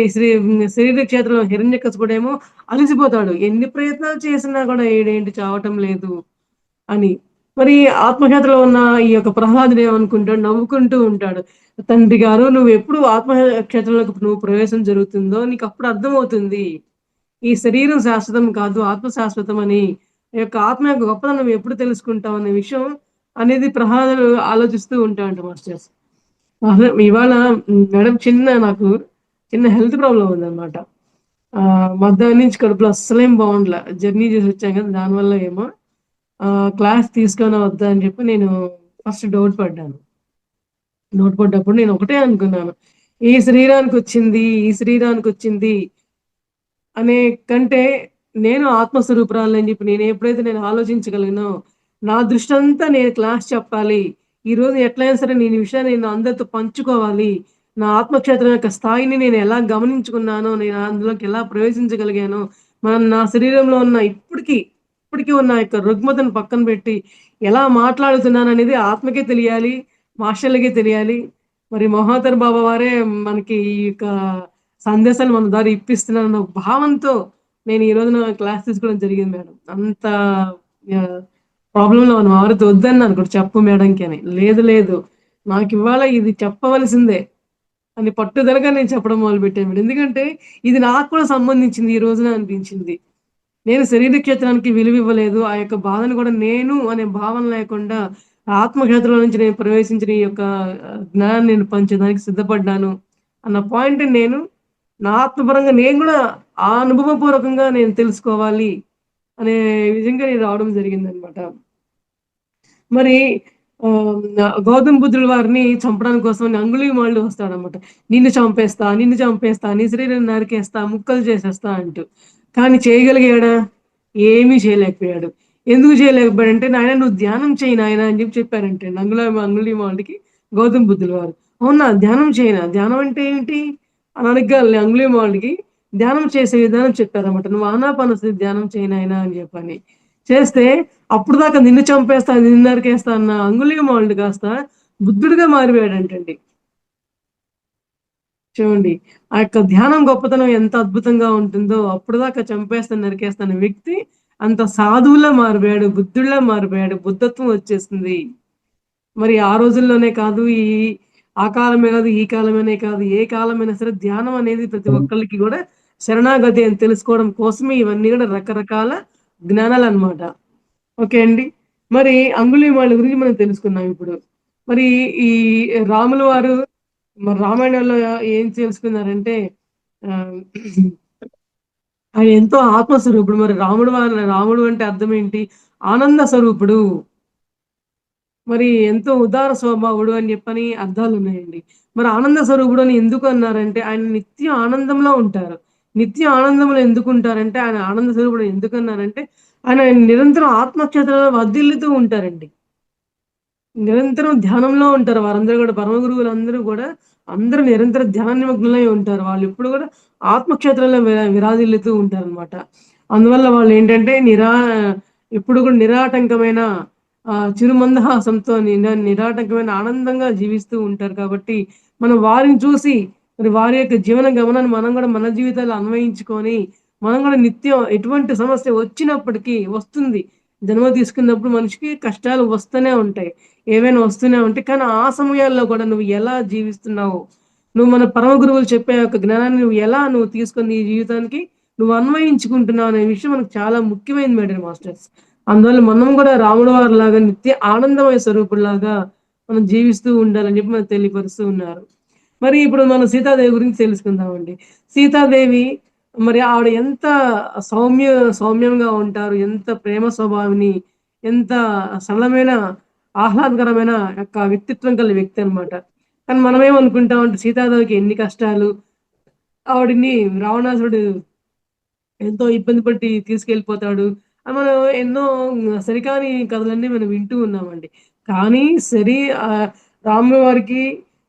శరీర క్షేత్రంలో హిరణ్యకశిపుడేమో అలసిపోతాడు. ఎన్ని ప్రయత్నాలు చేసినా కూడా ఈడేంటి చావటం లేదు అని. మరి ఆత్మక్షేత్రంలో ఉన్న ఈ యొక్క ప్రహ్లాదుడు ఏమనుకుంటాడు, నవ్వుకుంటూ ఉంటాడు. తండ్రి గారు నువ్వెప్పుడు ఆత్మక్షేత్రంలోకి నువ్వు ప్రవేశం జరుగుతుందో నీకప్పుడు అర్థమవుతుంది. ఈ శరీరం శాశ్వతం కాదు. ఆత్మ శాశ్వతం అని, ఈ యొక్క ఆత్మ యొక్క గొప్పతనం నువ్వు ఎప్పుడు తెలుసుకుంటావు అనే విషయం అనేది ప్రహ్లాదుడు ఆలోచిస్తూ ఉంటాడంట మాస్టర్స్. ఇవాళ మేడం నాకు చిన్న హెల్త్ ప్రాబ్లమ్ ఉందన్నమాట. మధ్యాహ్నం నుంచి కడుపులో అస్సలేం బాగుండలే. జర్నీ చేసి వచ్చాం కదా! దానివల్ల ఏమో క్లాస్ తీసుకోనా వద్దా అని చెప్పి నేను ఫస్ట్ డౌట్ పడ్డాను. డౌట్ పడ్డప్పుడు నేను ఒకటే అనుకున్నాను. ఈ శరీరానికొచ్చింది అనే కంటే నేను ఆత్మస్వరూపురాలని చెప్పి నేను ఆలోచించగలిగానో, నా దృష్టంతా నేను క్లాస్ చెప్పాలి. ఈరోజు ఎట్లైనా సరే నేను ఈ విషయాన్ని నేను అందరితో పంచుకోవాలి. నా ఆత్మక్షేత్రం యొక్క స్థాయిని నేను ఎలా గమనించుకున్నానో, నేను అందులోకి ఎలా ప్రవేశించగలిగానో, నా శరీరంలో ఉన్న ఇప్పటికి ఉన్న యొక్క రుగ్మతను పక్కన పెట్టి ఎలా మాట్లాడుతున్నాననేది ఆత్మకే తెలియాలి, మాస్టర్‌లకే తెలియాలి. మరి మహోదర్ బాబా వారే మనకి ఈ యొక్క సందేశాలు మన ద్వారా ఇప్పిస్తున్నారన్న భావంతో నేను ఈ రోజున క్లాస్ తీసుకోవడం జరిగింది మేడం. అంత ఆహ్, ప్రాబ్లమ్‌లో మనం ఎవరైతే వద్దన్నాను కూడా చెప్పు మేడంకి అని. లేదు లేదు నాకివాళ ఇది చెప్పవలసిందే అని పట్టుదలగా నేను చెప్పడం మొదలుపెట్టాను మేడం. ఎందుకంటే ఇది నాకు కూడా సంబంధించింది ఈ రోజున అనిపించింది. నేను శరీర క్షేత్రానికి విలువివ్వలేదు. ఆ యొక్క బాధను కూడా నేను అనే భావన లేకుండా ఆత్మక్షేత్రం నుంచి నేను ప్రవేశించిన ఈ యొక్క జ్ఞానాన్ని నేను పంచడానికి సిద్ధపడ్డాను అన్న పాయింట్‌ని నేను నా ఆత్మపరంగా నేను గూడా ఆ అనుభవపూర్వకంగా నేను తెలుసుకోవాలి అనే విధంగా నేను రావడం జరిగిందనమాట. మరి గౌతమ బుద్ధుల వారిని చంపడానికి కోసం అంగుళీమాలుడు వస్తాడనమాట. నిన్ను చంపేస్తా, నీ శరీరాన్ని నరికేస్తా, ముక్కలు చేసేస్తా అంటూ. కానీ చేయగలిగాడా? ఏమీ చేయలేకపోయాడు. ఎందుకు చేయలేకపోయాడంటే, "నాయన నువ్వు ధ్యానం చెయ్యి నాయన" అని చెప్పారంటండి అంగుళీమాలుడికి గౌతమ బుద్ధుల వారు. అవునా! ధ్యానం చేయనా? ధ్యానం అంటే ఏంటి? అని అడగ్గాల్నే అంగుళీమాలుడికి ధ్యానం చేసే విధానం చెప్పారన్నమాట. "నువ్వు ఆనాపానసతి ధ్యానం చెయ్యి నాయనా" అని చెప్పని. చేస్తే అప్పటిదాకా నిన్ను చంపేస్తా, నిన్ను నరికేస్తా అన్న అంగుళీమాలుడు కాస్త బుద్ధుడిగా మారిపోయాడంటండి. చూడండి. ఆ యొక్క ధ్యానం గొప్పతనం ఎంత అద్భుతంగా ఉంటుందో, అప్పటిదాకా చంపేస్తా, నరికేస్తా అనే వ్యక్తి అంత సాధువులా మారిపోయాడు, బుద్ధుడిలా మారిపోయాడు. బుద్ధత్వం వచ్చేసింది. మరి ఆ రోజుల్లోనే కాదు, ఆ కాలమే కాదు, ఈ కాలమనే కాదు, ఏ కాలమైనా సరే ధ్యానం అనేది ప్రతి ఒక్కళ్ళకి గూడా శరణాగతి అని తెలుసుకోవడం కోసమే ఇవన్నీ గూడా రకరకాల జ్ఞానాలనమాట. ఓకే అండి. మరి అంగుళీమాల గురించి మనం తెలుసుకున్నాం ఇప్పుడు. మరి ఈ రాముల వారు మరి రామాయణంలో ఏం తెలుసుకున్నారంటే ఆహ్, ఆయన ఎంతో ఆత్మస్వరూపుడు. మరి రాముడు అంటే అర్థం ఏంటి? ఆనంద స్వరూపుడు. మరి ఎంతో ఉదార స్వభావుడు అని చెప్పని అర్థాలున్నాయండి. మరి ఆనంద స్వరూపుడు అని ఎందుకు అన్నారంటే, ఆయన నిత్యం ఆనందంలో ఉంటారు. నిత్యం ఆనందంలో ఎందుకుంటారంటే, ఆయన ఆనంద స్వరూపుడు ఎందుకన్నారంటే, ఆయన నిరంతరం ఆత్మక్షేత్రంలో వర్ధిల్లుతూ ఉంటారండి. నిరంతరం ధ్యానంలో ఉంటారు. వారందరూ గూడా పరమ గురువులందరూ గూడా అందరూ నిరంతర ధ్యాన నిమగ్నులై ఉంటారు. వాళ్ళెప్పుడు గూడా ఆత్మక్షేత్రంలో విరాజిల్లుతూ ఉంటారనమాట. అందువల్ల వాళ్ళేంటంటే ఎప్పుడు గూడా నిరాటంకమైన చిరుమందహాసంతో నిరాటంకమైన ఆనందంగా జీవిస్తూ ఉంటారు కాబట్టి, మనం వారిని చూసి మరి వారి యొక్క జీవన గమనాన్ని మనం గూడా మన జీవితాల్లో అన్వయించుకొని, మనం గూడా నిత్యం ఎటువంటి సమస్య వచ్చినప్పటికీ వస్తుంది. జన్మ తీసుకున్నప్పుడు మనిషికి కష్టాలు వస్తూనే ఉంటాయి. ఏవైనా వస్తూనే ఉంటాయి. కానీ ఆ సమయాల్లో కూడా నువ్వు ఎలా జీవిస్తున్నావు? నువ్వు మన పరమ గురువులు చెప్పే యొక్క జ్ఞానాన్ని నువ్వు తీసుకొని నీ జీవితానికి నువ్వు అన్వయించుకుంటున్నావు అనే విషయం మనకు చాలా ముఖ్యమైనది మేడం మాస్టర్స్. అందువల్ల మనం గూడా రాముల వారిలాగా నిత్య ఆనందమయ స్వరూపుడిలాగా మనం జీవిస్తూ ఉండాలని చెప్పి మనకు తెలియపరుస్తూ ఉన్నారు. మరి ఇప్పుడు మనం సీతాదేవి గురించి తెలుసుకుందామండి. సీతాదేవి మరి ఆవిడ ఎంత సౌమ్యంగా ఉంటారు. ఎంత ప్రేమ స్వభావిని, ఎంత సరళమైన, ఆహ్లాదకరమైన యొక్క వ్యక్తిత్వం కలిగిన వ్యక్తి అన్నమాట. కానీ మనమేమనుకుంటామంటే సీతాదేవికి ఎన్ని కష్టాలు, ఆవిడని రావణాసురుడు ఎంతో ఇబ్బంది పట్టి తీసుకెళ్ళిపోతాడు. మనం ఎన్నో సరికాని కథలన్నీ మనం వింటూ ఉన్నామండి. కానీ రాముల వారికి,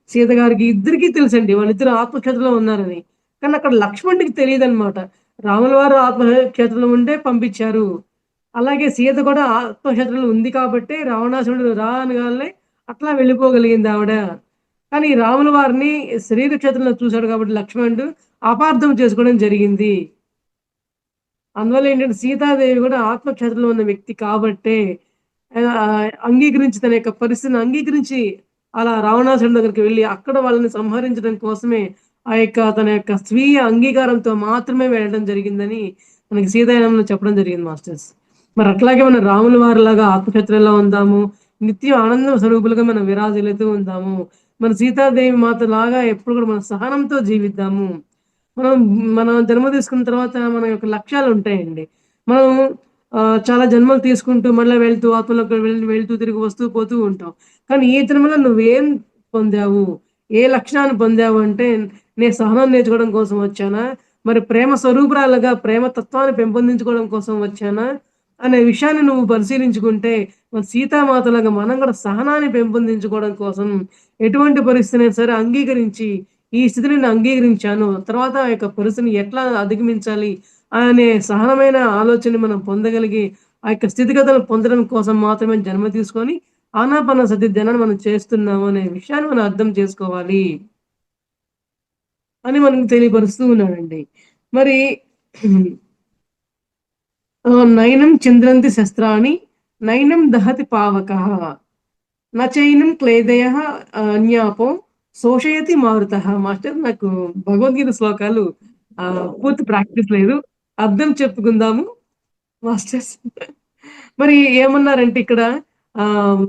సీత గారికి ఇద్దరికీ తెలుసండి. వాళ్ళిద్దరు ఆత్మక్షేత్రంలో ఉన్నారని. కానీ అక్కడ లక్ష్మణుడికి తెలీదనమాట. రాముల వారు ఆత్మక్షేత్రంలో ఉండే పంపించారు. అలాగే సీత కూడా ఆత్మక్షేత్రంలో ఉంది కాబట్టే రావణాసురుడు రా అనగానే అట్లా వెళ్ళిపోగలిగిందావిడ. కానీ రాముల వారిని శరీర క్షేత్రంలో చూసాడు కాబట్టి లక్ష్మణుడు అపార్థం చేసుకోవడం జరిగింది. అందువల్ల ఏంటంటే సీతాదేవి కూడా ఆత్మక్షేత్రంలో ఉన్న వ్యక్తి కాబట్టే అంగీకరించి తన యొక్క పరిస్థితిని అంగీకరించి అలా రావణాసురుడి దగ్గరికి వెళ్లి అక్కడ వాళ్ళని సంహరించడం కోసమే తన యొక్క స్వీయ అంగీకారంతో మాత్రమే వెళ్ళడం జరిగిందని మనకి సీతాయనంలో చెప్పడం జరిగింది మాస్టర్స్. మరి అట్లాగే మన రాముల వారిలాగా ఆత్మక్షేత్రంలో ఉందాము. నిత్యం ఆనందం స్వరూపులుగా మనం విరాజిల్లుతూ ఉందాము. మన సీతాదేవి మాతలాగా ఎప్పుడు కూడా మనం సహనంతో జీవిద్దాము. మనం మనం జన్మ తీసుకున్న తర్వాత మన యొక్క లక్ష్యాలుంటాయండి. మనం చాలా జన్మలు తీసుకుంటూ మళ్ళా వెళ్తూ ఆత్మలోకి వెళ్తూ తిరిగి వస్తూ పోతూ ఉంటాం. కానీ ఈ జన్మలో నువ్వేం పొందావు? ఏ లక్షణాన్ని పొందావు అంటే, నేను సహనం నేర్చుకోవడం కోసం వచ్చానా? మరి ప్రేమ స్వరూపురాలుగా ప్రేమ తత్వాన్ని పెంపొందించుకోవడం కోసం వచ్చానా? అనే విషయాన్ని నువ్వు పరిశీలించుకుంటే, మరి సీతామాతలాగా మనం కూడా సహనాన్ని పెంపొందించుకోవడం కోసం ఎటువంటి పరిస్థితినైనా సరే అంగీకరించి ఈ స్థితిని నేను అంగీకరించాను. తర్వాత ఆ యొక్క పరిస్థితిని ఎట్లా అధిగమించాలి అనే సహనమైన ఆలోచనని మనం పొందగలిగి, ఆ యొక్క స్థితిగతులను పొందడం కోసం మాత్రమే జన్మ తీసుకొని, ఆనాపానసతి ధ్యానాన్ని మనం చేస్తున్నాము అనే విషయాన్ని మనం అర్థం చేసుకోవాలి అని మనకు తెలియపరుస్తూ ఉన్నాడండి. మరి నైనం చింద్రంతి శస్త్రాణి, నైనం దహతి పావకః, నచైనం క్లేదయః న్యాపో శోషయతి మారుతః. మాస్టర్ నాకు భగవద్గీత శ్లోకాలు పూర్తి ప్రాక్టీస్ లేదు. అర్థం చెప్పుకుందాము మాస్టర్స్. మరి ఏమన్నారంటే ఇక్కడ ఆహ్,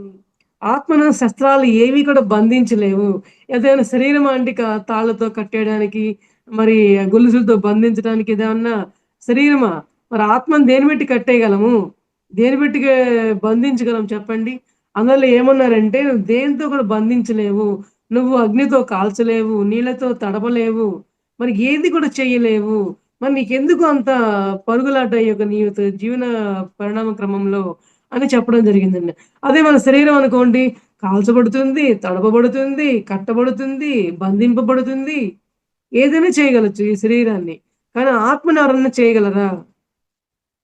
ఆత్మను శస్త్రాలు ఏవి కూడా బంధించలేవు. ఏదైనా శరీరం అంటే తాళ్ళతో కట్టేయడానికి, మరి గొలుసులతో బంధించడానికి ఇదేమన్నా శరీరమా? మరి ఆత్మను దేన్ని బెట్టి కట్టేయగలము? దేన్ని బెట్టి బంధించగలం చెప్పండి? అందువల్ల ఏమన్నారంటే, "నువ్వు దేనితో కూడా బంధించలేవు. నువ్వు అగ్నితో కాల్చలేవు, నీళ్ళతో తడపలేవు. మరి ఏది కూడా చెయ్యలేవు. మరి నీకెందుకు అంత పరుగులాట ఈ యొక్క నీ యొక్క జీవన పరిణామ క్రమంలో" అని చెప్పడం జరిగిందండి. అదే మన శరీరం అనుకోండి, కాల్చబడుతుంది, తడపబడుతుంది, కట్టబడుతుంది, బంధింపబడుతుంది. ఏదైనా చేయగలచ్చు ఈ శరీరాన్ని. కానీ ఆత్మని ఎవరన్నా చేయగలరా?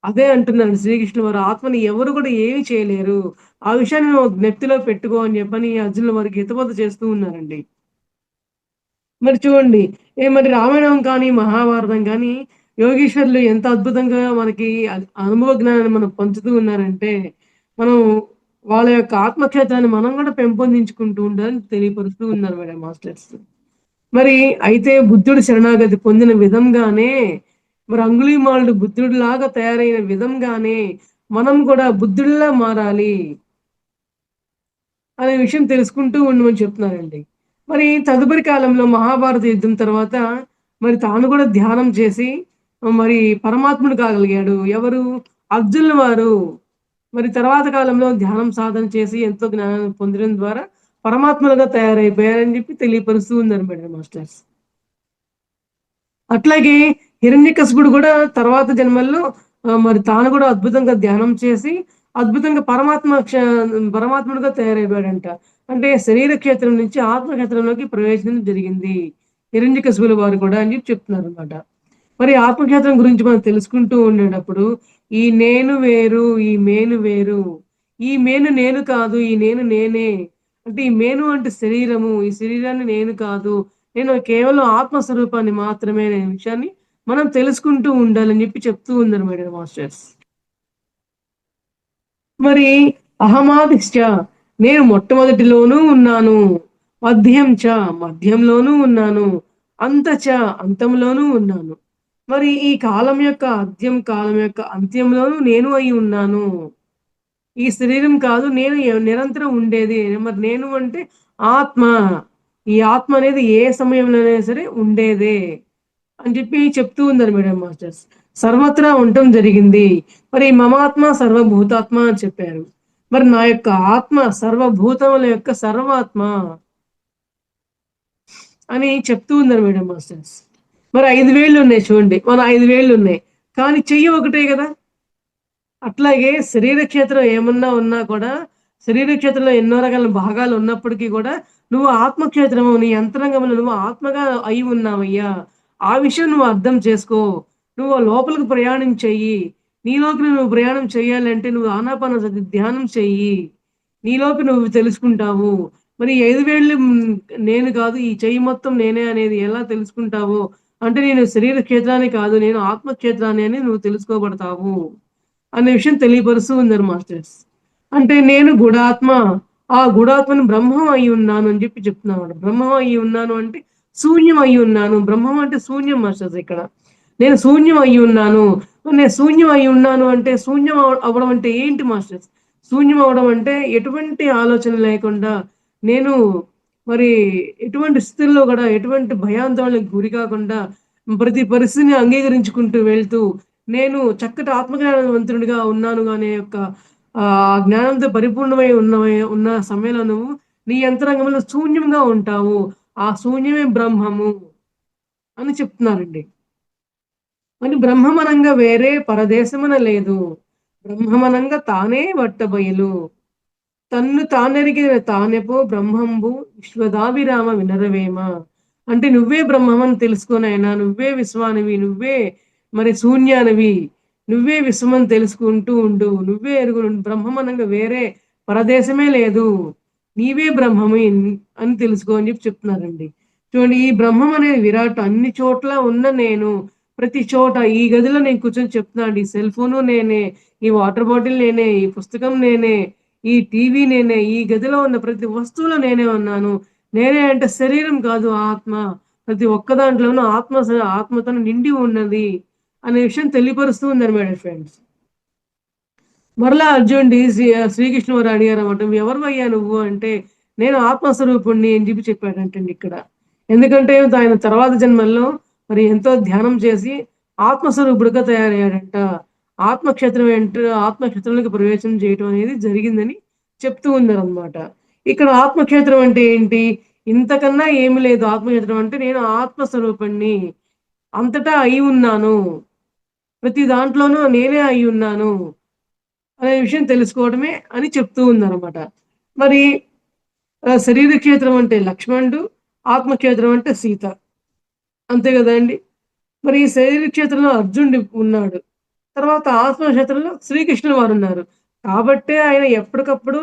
అదే అంటున్నాడు శ్రీకృష్ణుల వారు. ఆత్మని ఎవరు కూడా ఏమి చేయలేరు. ఆ విషయాన్ని నువ్వు నెత్తిలో పెట్టుకో అని చెప్పని అర్జునుల వారికి హితబోధ చేస్తూ ఉన్నారండి. మరి చూడండి, మరి రామాయణం కానీ, మహాభారతం కానీ యోగీశ్వరులు ఎంత అద్భుతంగా మనకి అనుభవ జ్ఞానాన్ని మనకు పంచుతూ ఉన్నారంటే, మనం వాళ్ళ యొక్క ఆత్మక్షేత్రాన్ని మనం కూడా పెంపొందించుకుంటూ ఉండాలని తెలియపరుస్తూ ఉన్నారు మేడం మాస్టర్స్. మరి అయితే బుద్ధుడు శరణాగతి పొందిన విధంగానే, మరి అంగుళీమాలుడు బుద్ధుడిలాగా తయారైన విధంగానే మనం కూడా బుద్ధుడిలా మారాలి అనే విషయం తెలుసుకుంటూ ఉండమని చెప్తున్నారండి. మరి తదుపరి కాలంలో మహాభారత యుద్ధం తర్వాత మరి తాను కూడా ధ్యానం చేసి మరి పరమాత్ముడు కాగలిగాడు. ఎవరు? అర్జునుల వారు. మరి తర్వాత కాలంలో ధ్యానం సాధన చేసి ఎంతో జ్ఞానాన్ని పొందడం ద్వారా పరమాత్మలుగా తయారైపోయారని చెప్పి తెలియపరుస్తూ ఉన్నారు మేడం మాస్టర్స్. అట్లాగే హిరణ్యకశిపుడు కూడా తర్వాత జన్మల్లో మరి తాను కూడా అద్భుతంగా ధ్యానం చేసి అద్భుతంగా పరమాత్ముడుగా తయారైపోయాడంట. అంటే శరీర క్షేత్రం నుంచి ఆత్మ క్షేత్రంలోకి ప్రవేశించడం జరిగింది హిరణ్యకశిపుల వారు కూడా అని చెప్పి చెప్తున్నారన్నమాట. మరి ఆత్మక్షేత్రం గురించి మనం తెలుసుకుంటూ ఉండేటప్పుడు ఈ నేను వేరు, ఈ మేను వేరు. ఈ మేను నేను కాదు, ఈ నేను నేనే. అంటే ఈ మేను అంటే శరీరము, ఈ శరీరాన్ని నేను కాదు. నేను కేవలం ఆత్మస్వరూపాన్ని మాత్రమే అనే విషయాన్ని మనం తెలుసుకుంటూ ఉండాలని చెప్పి చెప్తూ ఉన్నారు మేడం మాస్టర్స్. మరి అహమాదిశ్చ, నేను మొట్టమొదటిలోనూ ఉన్నాను. మధ్యం చ, మధ్యంలోనూ ఉన్నాను. అంత చ, అంతంలోనూ ఉన్నాను. మరి ఈ కాలం యొక్క కాలం యొక్క అంత్యంలోను నేను అయి ఉన్నాను. ఈ శరీరం కాదు నేను నిరంతరం ఉండేది. మరి నేను అంటే ఆత్మ. ఈ ఆత్మ అనేది ఏ సమయంలోనైనా సరే ఉండేదే అని చెప్పి చెప్తూ ఉన్నారు మేడం మాస్టర్స్. సర్వత్రా ఉండటం జరిగింది. మరి మమాత్మ సర్వభూతాత్మ అని చెప్పారు. మరి నా యొక్క ఆత్మ సర్వభూతముల యొక్క సర్వాత్మ అని చెప్తూ ఉన్నారు మేడం మాస్టర్స్. మరి 5 వేళ్ళు ఉన్నాయి చూడండి. మన 5 వేళ్ళు ఉన్నాయి. కానీ చెయ్యి ఒకటే కదా! అట్లాగే శరీర క్షేత్రం ఏమన్నా ఉన్నా కూడా, శరీర క్షేత్రంలో ఎన్నో రకాల భాగాలు ఉన్నప్పటికీ కూడా, నువ్వు ఆత్మక్షేత్రము నీ అంతరంగంలో నువ్వు ఆత్మగా అయి ఉన్నావయ్యా. ఆ విషయం నువ్వు అర్థం చేసుకో. నువ్వు లోపలికి ప్రయాణం చెయ్యి. నీలోకి నువ్వు ప్రయాణం చేయాలంటే నువ్వు ఆనాపానసతి ధ్యానం చెయ్యి. నీలోకి నువ్వు తెలుసుకుంటావు. మరి 5 వేళ్ళు నేను కాదు, ఈ చెయ్యి మొత్తం నేనే అనేది ఎలా తెలుసుకుంటావో, అంటే నేను శరీర క్షేత్రాన్ని కాదు, నేను ఆత్మక్షేత్రాన్ని అని నువ్వు తెలుసుకోబడతావు. అనే విషయం తెలియపరుస్తూ ఉన్నారు మాస్టర్స్. అంటే నేను గుడాత్మ, ఆ గుడాత్మని బ్రహ్మం అయి ఉన్నాను అని చెప్పి చెప్తున్నాడు. బ్రహ్మం అయి ఉన్నాను అంటే శూన్యం అయి ఉన్నాను. బ్రహ్మం అంటే శూన్యం మాస్టర్స్ ఇక్కడ. నేను శూన్యం అయి ఉన్నాను. నేను శూన్యం అయి ఉన్నాను అంటే శూన్యం అవ్వడం అంటే ఏంటి మాస్టర్స్? శూన్యం అవ్వడం అంటే ఎటువంటి ఆలోచన లేకుండా నేను మరి ఎటువంటి స్థితుల్లో కూడా ఎటువంటి భయాందోళనకు గురి కాకుండా ప్రతి పరిస్థితిని అంగీకరించుకుంటూ వెళ్తూ నేను చక్కటి ఆత్మజ్ఞానవంతుడిగా ఉన్నాను అనే యొక్క జ్ఞానంతో పరిపూర్ణమై ఉన్న సమయంలో నువ్వు నీ అంతరంగంలో శూన్యంగా ఉంటావు. ఆ శూన్యమే బ్రహ్మము అని చెప్తున్నారండి. మరి బ్రహ్మమనంగా వేరే పరదేశమున లేదు. బ్రహ్మమనంగా తానే వట్టబయలు. తన్ను తానెరిగిన తానెపో బ్రహ్మంబు విశ్వదాభిరామ వినరవేమ. అంటే నువ్వే బ్రహ్మమని తెలుసుకోనైనా, నువ్వే విశ్వానివి, నువ్వే మరి శూన్యానివి, నువ్వే విశ్వమని తెలుసుకుంటూ ఉండు. నువ్వే ఎరుగు. బ్రహ్మమనంగా వేరే పరదేశమే లేదు. నీవే బ్రహ్మమే అని తెలుసుకో అని చెప్పి చెప్తున్నారండి. చూడండి, ఈ బ్రహ్మం అనేది విరాట్ అన్ని చోట్ల ఉన్న నేను. ప్రతి చోట ఈ గదిలో నేను కూర్చొని చెప్తున్నాను. ఈ సెల్ ఫోను నేనే, ఈ వాటర్ బాటిల్ నేనే, ఈ పుస్తకం నేనే, ఈ టీవీ నేనే, ఈ గదిలో ఉన్న ప్రతి వస్తువులో నేనే ఉన్నాను. నేనే అంటే శరీరం కాదు, ఆత్మ. ప్రతి ఒక్క దాంట్లోనూ ఆత్మతో నిండి ఉన్నది అనే విషయం తెలియపరుస్తూ ఉన్నారు మేడం ఫ్రెండ్స్. మరలా అర్జునుడి శ్రీకృష్ణుడు వారు అడిగారన్నమాట, "నువ్వెవరివయ్యా నువ్వు?" అంటే, "నేను ఆత్మస్వరూపుడిని" అని చెప్పాడంటండి ఇక్కడ. ఎందుకంటే ఆయన తర్వాత జన్మల్లో మరి ఎంతో ధ్యానం చేసి ఆత్మస్వరూపుడుగా తయారయ్యాడంట. ఆత్మక్షేత్రంలోకి ప్రవేశం చేయటం అనేది జరిగిందని చెప్తూ ఉన్నారనమాట. ఇక్కడ ఆత్మక్షేత్రం అంటే ఏంటి? ఇంతకన్నా ఏమి లేదు. ఆత్మక్షేత్రం అంటే నేను ఆత్మస్వరూపుడిని. అంతటా అయి ఉన్నాను. ప్రతి దాంట్లోనూ నేనే అయి ఉన్నాను అనే విషయం తెలుసుకోవడమే అని చెప్తూ ఉన్నారన్నమాట. మరి శరీర క్షేత్రం అంటే లక్ష్మణుడు, ఆత్మక్షేత్రం అంటే సీత. అంతే గదండీ! మరి ఈ శరీర క్షేత్రంలో అర్జునుడు ఉన్నాడు. తర్వాత ఆత్మక్షేత్రంలో శ్రీకృష్ణుల వారున్నారు. కాబట్టే ఆయన ఎప్పటికప్పుడు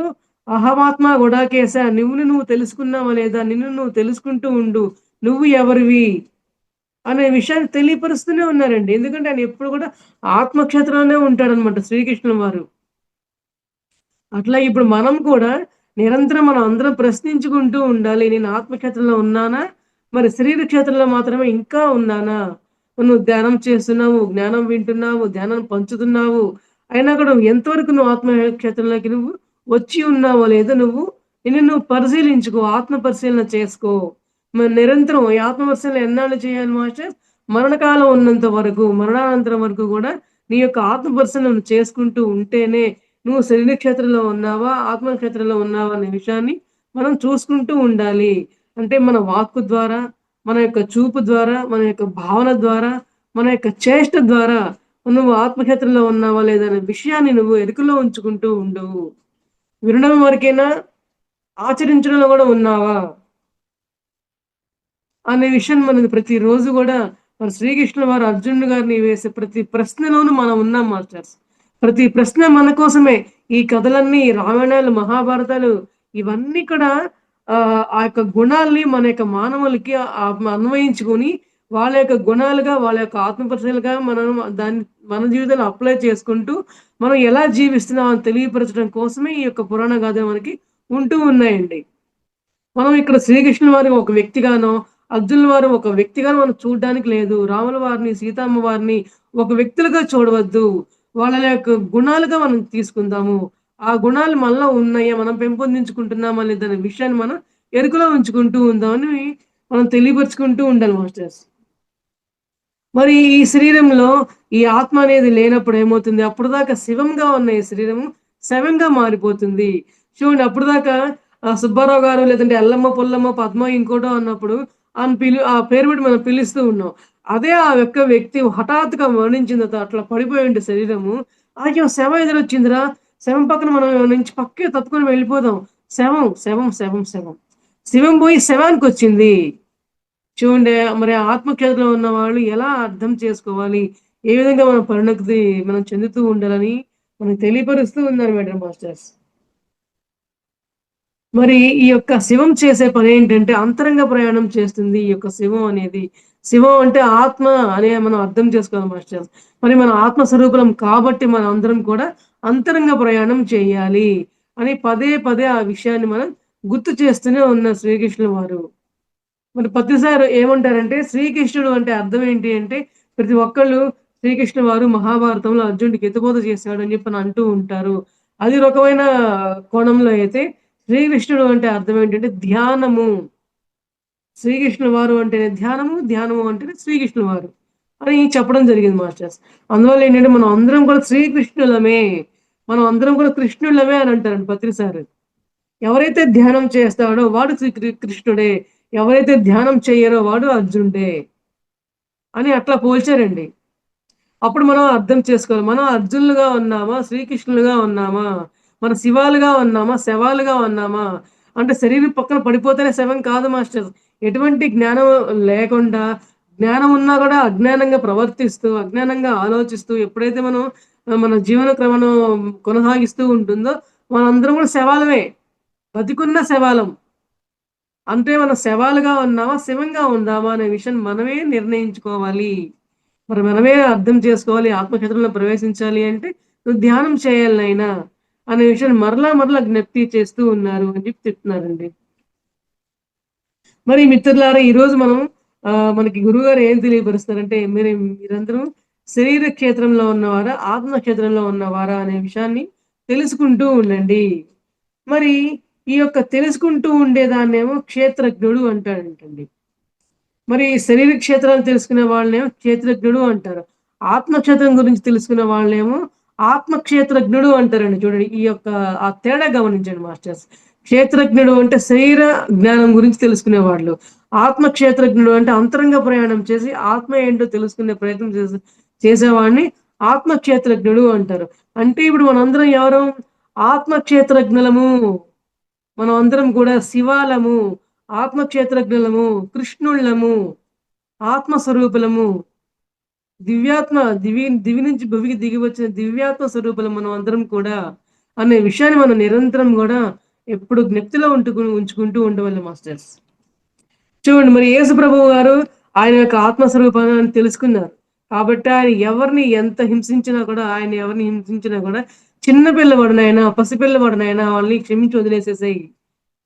అహమాత్మ గుడాకేశ, నువ్వు తెలుసుకున్నావా లేదా? నిన్ను నువ్వు తెలుసుకుంటూ ఉండు. నువ్వు ఎవరివి? అనే విషయాన్ని తెలియపరుస్తూనే ఉన్నారండి. ఎందుకంటే ఆయన ఎప్పుడు కూడా ఆత్మక్షేత్రంలోనే ఉంటాడనమాట శ్రీకృష్ణుల వారు. అట్లా ఇప్పుడు మనం కూడా నిరంతరం మనం అందరం ప్రశ్నించుకుంటూ ఉండాలి. నేను ఆత్మక్షేత్రంలో ఉన్నానా? మరి శరీర క్షేత్రంలో మాత్రమే ఇంకా ఉన్నానా? నువ్వు ధ్యానం చేస్తున్నావు, జ్ఞానం వింటున్నావు, ధ్యానం పంచుతున్నావు. అయినా కూడా ఎంతవరకు నువ్వు ఆత్మక్షేత్రంలోకి నువ్వు వచ్చి ఉన్నావో లేదో నిన్ను నువ్వు పరిశీలించుకో. ఆత్మ పరిశీలన చేసుకో. మరి నిరంతరం ఈ ఆత్మ పరిశీలన ఎన్నాళ్ళు చేయాలి మాస్టర్? మరణకాలం ఉన్నంత వరకు, మరణానంతరం వరకు కూడా నీ యొక్క ఆత్మ పరిశీలన చేసుకుంటూ ఉంటేనే నువ్వు శరీర క్షేత్రంలో ఉన్నావా? ఆత్మ క్షేత్రంలో ఉన్నావా? అనే విషయాన్ని మనం చూసుకుంటూ ఉండాలి. అంటే మన వాక్కు ద్వారా, మన యొక్క చూపు ద్వారా, మన యొక్క భావన ద్వారా, మన యొక్క చేష్ట ద్వారా నువ్వు ఆత్మక్షేత్రంలో ఉన్నావా? లేదా? అనే విషయాన్ని నువ్వు ఎరుకలో ఉంచుకుంటూ ఉండు. వినడం వరకేనా? ఆచరించడంలో కూడా ఉన్నావా? అనే విషయాన్ని మనం ప్రతిరోజు గూడా మరి శ్రీకృష్ణుల వారు అర్జునుడు గారిని వేసే ప్రతి ప్రశ్నలోనూ మనం ఉన్నాం మాస్టర్స్. ప్రతి ప్రశ్న మన కోసమే. ఈ కథలన్నీ, ఈ రామాయణాలు, మహాభారతాలు ఇవన్నీ కూడా ఆ యొక్క గుణాల్ని మన యొక్క మానవులకి అన్వయించుకొని వాళ్ళ యొక్క గుణాలుగా, వాళ్ళ యొక్క ఆత్మపరిశీలనగా మనం దాన్ని మన జీవితంలో అప్లై చేసుకుంటూ మనం ఎలా జీవిస్తున్నాం అని తెలియపరచడం కోసమే ఈ యొక్క పురాణ గాథలు మనకి ఉంటూ ఉన్నాయండి. మనం ఇక్కడ శ్రీకృష్ణుల వారిని ఒక వ్యక్తిగానో, అర్జునుల వారు ఒక వ్యక్తిగా మనం చూడడానికి లేదు. రాముల వారిని, సీతమ్మ వారిని ఒక వ్యక్తులుగా చూడవద్దు. వాళ్ళ యొక్క గుణాలుగా మనం తీసుకుందాము. ఆ గుణాలు మనలో ఉన్నాయా? మనం పెంపొందించుకుంటున్నామా లేదనే విషయాన్ని మనం ఎరుకలో ఉంచుకుంటూ ఉందామని మనం తెలియపరుచుకుంటూ ఉండాలి మాస్టర్స్. మరి ఈ శరీరంలో ఈ ఆత్మ అనేది లేనప్పుడు ఏమవుతుంది? అప్పటిదాకా శివంగా ఉన్న ఈ శరీరము శవంగా మారిపోతుంది. చూడండి అప్పటిదాకా సుబ్బారావు గారు లేదంటే ఎల్లమ్మ, పుల్లమ్మ, పద్మ ఇంకోటో అన్నప్పుడు ఆ పేరు పెట్టి మనం పిలుస్తూ ఉన్నాం. అదే ఆ యొక్క వ్యక్తి హఠాత్తుగా మరణించిన తర్వాత అట్లా పడిపోయి ఉండే శరీరము, అయ్యో! శవం ఎదురొచ్చిందిరా! శవం పక్కన మనం నుంచి పక్కకి తప్పుకొని వెళ్ళిపోదాం. శవం, శవం, శవం, శవం. శివం పోయి శవానికొచ్చింది. చూడండి మరి ఆత్మక్షేత్రంలో ఉన్నవాళ్ళు ఎలా అర్థం చేసుకోవాలి? ఏ విధంగా మన పరిణతి మనం చెందుతూ ఉండాలని మనకు తెలియపరుస్తూ ఉన్నారు మాస్టర్స్. మరి ఈ యొక్క శివం చేసే పనేంటంటే అంతరంగ ప్రయాణం చేస్తుంది ఈ యొక్క శివం అనేది. శివం అంటే ఆత్మ అనే మనం అర్థం చేసుకోవాలి మాస్టర్స్. మరి మన ఆత్మ స్వరూపులం కాబట్టి మనందరం కూడా అంతరంగ ప్రయాణం చేయాలి అని పదే పదే ఆ విషయాన్ని మనం గుర్తు చేస్తూనే ఉన్నారు శ్రీకృష్ణుల వారు. మరి ప్రతిసారి ఏమంటారంటే శ్రీకృష్ణుడు అంటే అర్థం ఏంటి అంటే ప్రతి ఒక్కళ్ళు శ్రీకృష్ణ వారు మహాభారతంలో అర్జునుడికి హితబోధ చేశాడు అని చెప్పని అంటూ ఉంటారు. అది రకమైన కోణంలో అయితే శ్రీకృష్ణుడు అంటే అర్థం ఏంటంటే ధ్యానము. శ్రీకృష్ణుల వారు అంటేనే ధ్యానము, ధ్యానము అంటేనే శ్రీకృష్ణుల వారు అని చెప్పడం జరిగింది మాస్టర్స్. అందువల్ల ఏంటంటే మనం అందరం కూడా శ్రీకృష్ణులమే. మనం అందరం కూడా కృష్ణులమే అని అంటారండి ప్రతిసారి. ఎవరైతే ధ్యానం చేస్తాడో వాడు కృష్ణుడే. ఎవరైతే ధ్యానం చెయ్యరో వాడు అర్జునుడే అని అట్లా పోల్చారండి. అప్పుడు మనం అర్థం చేసుకోవాలి. మనం అర్జునులుగా ఉన్నామా? శ్రీకృష్ణులుగా ఉన్నామా? మన శివాలుగా ఉన్నామా? శవాలుగా ఉన్నామా? అంటే శరీరం పక్కన పడిపోతేనే శవం కాదు మాస్టర్. ఎటువంటి జ్ఞానం లేకుండా, జ్ఞానం ఉన్నా కూడా అజ్ఞానంగా ప్రవర్తిస్తూ, అజ్ఞానంగా ఆలోచిస్తూ ఎప్పుడైతే మనం మన జీవన క్రమను కొనసాగిస్తూ ఉంటుందో మనందరం కూడా శవాలమే. బతికున్న శవాలం. అంటే మనం శవాలుగా ఉన్నామా? శివంగా ఉందామా? అనే విషయాన్ని మనమే నిర్ణయించుకోవాలి. మరి మనమే అర్థం చేసుకోవాలి. ఆత్మక్షేత్రంలో ప్రవేశించాలి అంటే నువ్వు ధ్యానం చేయాలి నాయనా అనే విషయాన్ని మరలా మరలా జ్ఞప్తి చేస్తూ ఉన్నారు అని చెప్పి చెప్తున్నారండి. మరి మిత్రులారా ఈరోజు మనం మనకి గురువుగారు ఏం తెలియపరుస్తారంటే మీరందరూ శరీర క్షేత్రంలో ఉన్నవారా? ఆత్మ క్షేత్రంలో ఉన్నవారా? అనే విషయాన్ని తెలుసుకుంటూ ఉండండి. మరి ఈ యొక్క తెలుసుకుంటూ ఉండేదాన్నేమో క్షేత్రజ్ఞుడు అంటాడంటండి. మరి శరీర క్షేత్రాలు తెలుసుకునే వాళ్ళనేమో క్షేత్రజ్ఞుడు అంటారు. ఆత్మక్షేత్రం గురించి తెలుసుకునే వాళ్ళనేమో ఆత్మక్షేత్రజ్ఞుడు అంటారండి. చూడండి ఈ యొక్క ఆ తేడా గమనించండి మాస్టర్స్. క్షేత్రజ్ఞుడు అంటే శరీర జ్ఞానం గురించి తెలుసుకునేవాళ్ళు. ఆత్మక్షేత్రజ్ఞుడు అంటే అంతరంగ ప్రయాణం చేసి ఆత్మ ఏంటో తెలుసుకునే ప్రయత్నం చేసేవాడిని ఆత్మక్షేత్రజ్ఞుడు అంటారు. అంటే ఇప్పుడు మనందరం ఎవరు? ఆత్మక్షేత్రజ్ఞులము. మనం అందరం కూడా శివాలము, ఆత్మక్షేత్రజ్ఞులము, కృష్ణుళ్ళము, ఆత్మస్వరూపులము, దివి నుంచి భువికి దిగి వచ్చిన దివ్యాత్మ స్వరూపులం మనం అందరం కూడా అనే విషయాన్ని మనం నిరంతరం కూడా ఎప్పుడు జ్ఞప్తిలో ఉంచుకుంటూ ఉండవాలి మాస్టర్స్. చూడండి మరి యేసు ప్రభువు గారు ఆయన యొక్క ఆత్మస్వరూపాన్ని తెలుసుకున్నారు. కాబట్టి ఆయన ఎవరిని ఎంత హింసించినా కూడా ఆయన ఎవరిని హింసించినా కూడా చిన్న పిల్లవాడునైనా, పసిపిల్లవాడునైనా వాళ్ళని క్షమించి వదిలేసేసేయి.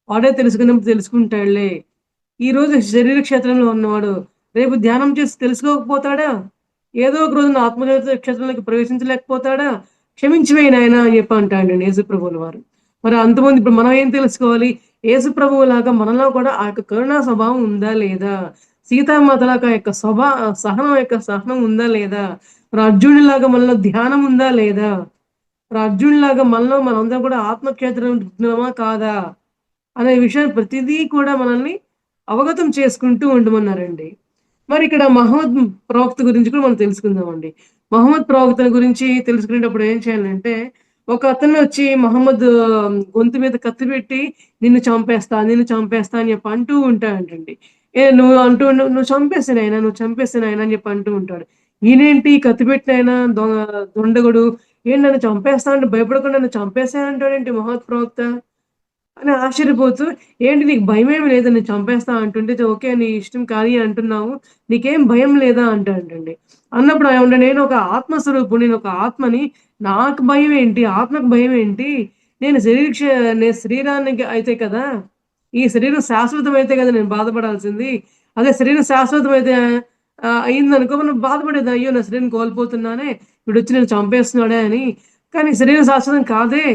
వాడే తెలుసుకున్నప్పుడు తెలుసుకుంటాడులే. ఈరోజు శరీర క్షేత్రంలో ఉన్నవాడు రేపు ధ్యానం చేసి తెలుసుకోకపోతాడా? ఏదో ఒక రోజున క్షేత్రంలోకి ప్రవేశించలేకపోతాడా? క్షమించివేయి నాయనా అని చెప్పి అంటాడండి యేసుప్రభువుల వారు. మరి అంతమంది ఇప్పుడు మనం ఏం తెలుసుకోవాలి? యేసుప్రభువులాగా మనలో కూడా ఆ యొక్క కరుణా స్వభావం ఉందా లేదా? సీతామాతలాగా యొక్క సహనం ఉందా లేదా? మరి అర్జునుడిలాగా మనలో ధ్యానం ఉందా లేదా? మరి అర్జునుడిలాగా మనలో మనందరం కూడా ఆత్మక్షేత్రం కాదా? అనే విషయాన్ని ప్రతిదీ కూడా మనల్ని అవగతం చేసుకుంటూ ఉండమన్నారండి. మరి ఇక్కడ మహమ్మద్ ప్రవక్త గురించి కూడా మనం తెలుసుకుందామండి. మహమ్మద్ ప్రవక్తల గురించి తెలుసుకునేటప్పుడు ఏం చేయాలంటే, ఒక అతను వచ్చి మహమ్మద్ గొంతు మీద కత్తి పెట్టి నిన్ను చంపేస్తా అని చెప్పి అంటూ ఉంటాడంటండి. నువ్వు చంపేసేయ్ నాయనా, నువ్వు చంపేసేయ్ నాయనా అని చెప్పి అంటూ ఉంటాడు. ఈయనేంటి కత్తి పెట్టినాయనా దొండగుడు ఏంటి నన్ను చంపేస్తా అంటే భయపడకుండా నన్ను చంపేసేయ్ అంటాడేంటి మహమ్మద్ ప్రవక్త? అని ఆశ్చర్యపోతూ, "ఏంటి నీకు భయమేమి లేదా? నేను చంపేస్తా అంటుంటే, ఓకే నీ ఇష్టం కానీ అంటున్నావు. నీకేం భయం లేదా?" అంటాడంటండి. అన్నప్పుడు ఏమంటే, "నేను ఒక ఆత్మస్వరూపుడిని. నేను ఒక ఆత్మని. నాకు భయం ఏంటి? ఆత్మకు భయం ఏంటి? నేను నేను శరీరానికి అయితే కదా! ఈ శరీరం శాశ్వతమైతే కదా నేను బాధపడాల్సింది. అదే శరీరం శాశ్వతమైతే అయిందనుకో మనం బాధపడేది. అయ్యో! నా శరీరం కోల్పోతున్నానే, వీడొచ్చి నన్ను చంపేస్తున్నాడే అని. కానీ శరీరం శాశ్వతం కాదే.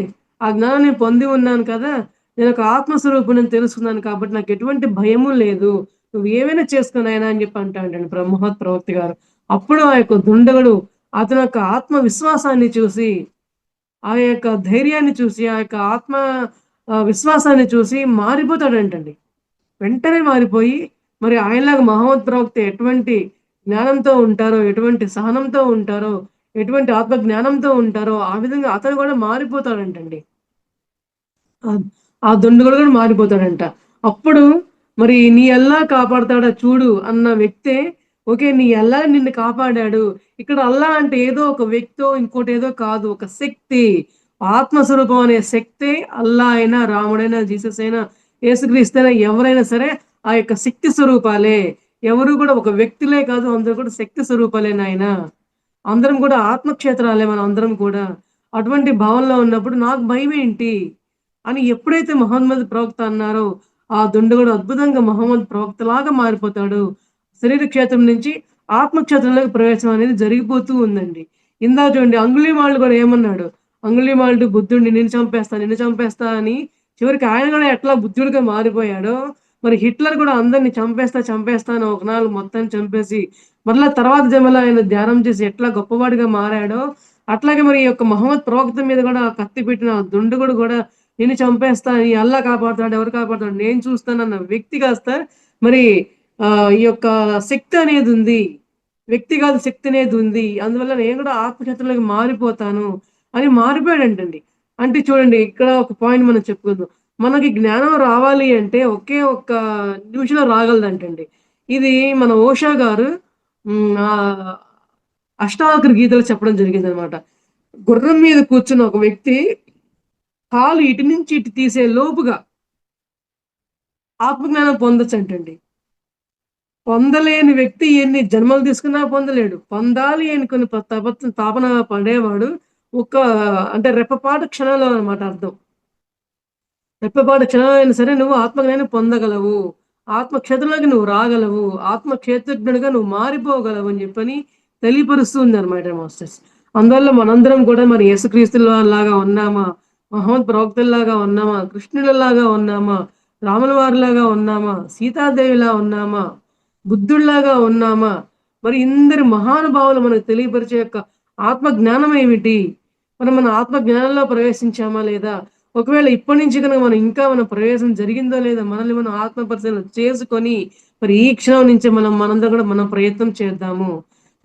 ఆ జ్ఞానం నేను పొంది ఉన్నాను కదా! నేనొక ఆత్మస్వరూపుడిని తెలుసుకున్నాను కాబట్టి నాకెటువంటి భయము లేదు. నువ్వు ఏమైనా చేసుకో నాయనా అని చెప్పి అంటాడండి మహత్ ప్రవక్త గారు. అప్పుడు ఆ యొక్క దుండగుడు అతని యొక్క ఆత్మవిశ్వాసాన్ని చూసి, ఆ యొక్క ధైర్యాన్ని చూసి, ఆ యొక్క ఆత్మ విశ్వాసాన్ని చూసి మారిపోతాడంటండి. వెంటనే మారిపోయి మరి ఆయనలాగా మహమ్మద్ ప్రవక్త ఎటువంటి జ్ఞానంతో ఉంటారో, ఎటువంటి సహనంతో ఉంటారో, ఎటువంటి ఆత్మ జ్ఞానంతో ఉంటారో, ఆ విధంగా అతను కూడా మారిపోతాడంటండి. ఆ! ఆ దుండగుడు కూడా మారిపోతాడంట. అప్పుడు మరి నీ అల్లా కాపాడతాడా చూడు అన్న వ్యక్తే, ఓకే. నీ అల్లా నిన్ను కాపాడాడు. ఇక్కడ అల్లా అంటే ఏదో ఒక వ్యక్తో, ఇంకోటేదో కాదు. ఒక శక్తి. ఆత్మస్వరూపం అనే శక్తే అల్లా అయినా, రాముడైనా, జీసస్ అయినా, యేసుక్రీస్తైనా ఎవరైనా సరే ఆ యొక్క శక్తి స్వరూపాలే. ఎవరు కూడా ఒక వ్యక్తులే కాదు. అందరూ కూడా శక్తి స్వరూపాలే నాయన. అందరం కూడా ఆత్మక్షేత్రాలే మనం అందరం కూడా. అటువంటి భావనలో ఉన్నప్పుడు నాకు భయమేంటి? అని ఎప్పుడైతే మహమ్మద్ ప్రవక్త అన్నారో, ఆ దుండగుడు అద్భుతంగా మహమ్మద్ ప్రవక్తలాగా మారిపోతాడు. శరీర క్షేత్రం నుంచి ఆత్మ క్షేత్రంలోకి ప్రవేశం అనేది జరిగిపోతూ ఉందండి. ఇందాక చూడండి అంగుళీమాలుడు కూడా ఏమన్నాడు? అంగుళీమాలుడు బుద్ధుడిని నిన్ను చంపేస్తా, నిన్ను చంపేస్తా అని చివరికి ఆయన కూడా ఎట్లా బుద్ధుడిగా మారిపోయాడో, మరి హిట్లర్ కూడా అందరిని చంపేస్తా, చంపేస్తా అని ఒకనాడు మొత్తాన్ని చంపేసి, మరలా తర్వాత జన్మలో ఆయన ధ్యానం చేసి ఎట్లా గొప్పవాడిగా మారాడో, అట్లాగే మరి ఈ యొక్క మహమ్మద్ ప్రవక్త మీద కూడా కత్తి పెట్టిన ఆ దుండగుడు కూడా నిన్ను చంపేస్తా, నీ అల్లా కాపాడుతాడు, ఎవరు కాపాడుతాడు నేను చూస్తానన్న వ్యక్తి కాస్త మరి ఈ యొక్క శక్తి అనేది ఉంది. వ్యక్తి కాదు శక్తి అనేది ఉంది. అందువల్ల నేను కూడా ఆత్మక్షేత్రంలోకి మారిపోతాను అని మారిపోయాడంటండి. అంటే చూడండి ఇక్కడ ఒక పాయింట్ మనం చెప్పుకుందాం. మనకి జ్ఞానం రావాలి అంటే ఒకే ఒక్క నిమిషంలో రాగలదంటండి. ఇది మన ఓషా గారు అష్టావక్ర గీతలో చెప్పడం జరిగిందనమాట. గుర్రం మీద కూర్చున్న ఒక వ్యక్తి కాలు ఇటు నుంచి ఇటు తీసే లోపుగా ఆత్మజ్ఞానం పొందొచ్చంటండి. పొందలేని వ్యక్తి ఎన్ని జన్మలు తీసుకున్నా పొందలేడు. పొందాలి అనుకుని తాపన పడేవాడు ఒక అంటే రెప్పపాటు క్షణంలో అనమాట అర్థం. రెప్పపాటు క్షణం అయినా సరే నువ్వు ఆత్మజ్ఞానం పొందగలవు. ఆత్మక్షేత్రంలోకి నువ్వు రాగలవు. ఆత్మక్షేత్రజ్ఞుడిగా నువ్వు మారిపోగలవు అని చెప్పని తెలియపరుస్తూ ఉందన్నమాట మాస్టర్స్. అందువల్ల మనందరం కూడా మరి యేసుక్రీస్తులాగా ఉన్నామా? మహమ్మద్ ప్రవక్తల్లాగా ఉన్నామా? కృష్ణుడిలాగా ఉన్నామా? రాముల వారిలాగా ఉన్నామా? సీతాదేవిలా ఉన్నామా? బుద్ధుడిలాగా ఉన్నామా? మరి ఇందరి మహానుభావులు మనకు తెలియపరిచే యొక్క ఆత్మ జ్ఞానం ఏమిటి? మనం మన ఆత్మ జ్ఞానంలో ప్రవేశించామా లేదా? ఒకవేళ ఇప్పటి నుంచి గనుక మనం ఇంకా మన ప్రవేశం జరిగిందో లేదో మనల్ని మనం ఆత్మ పరిశీలన చేసుకొని మరి ఈ క్షణం నుంచి మనందరం కూడా మనం ప్రయత్నం చేద్దాము.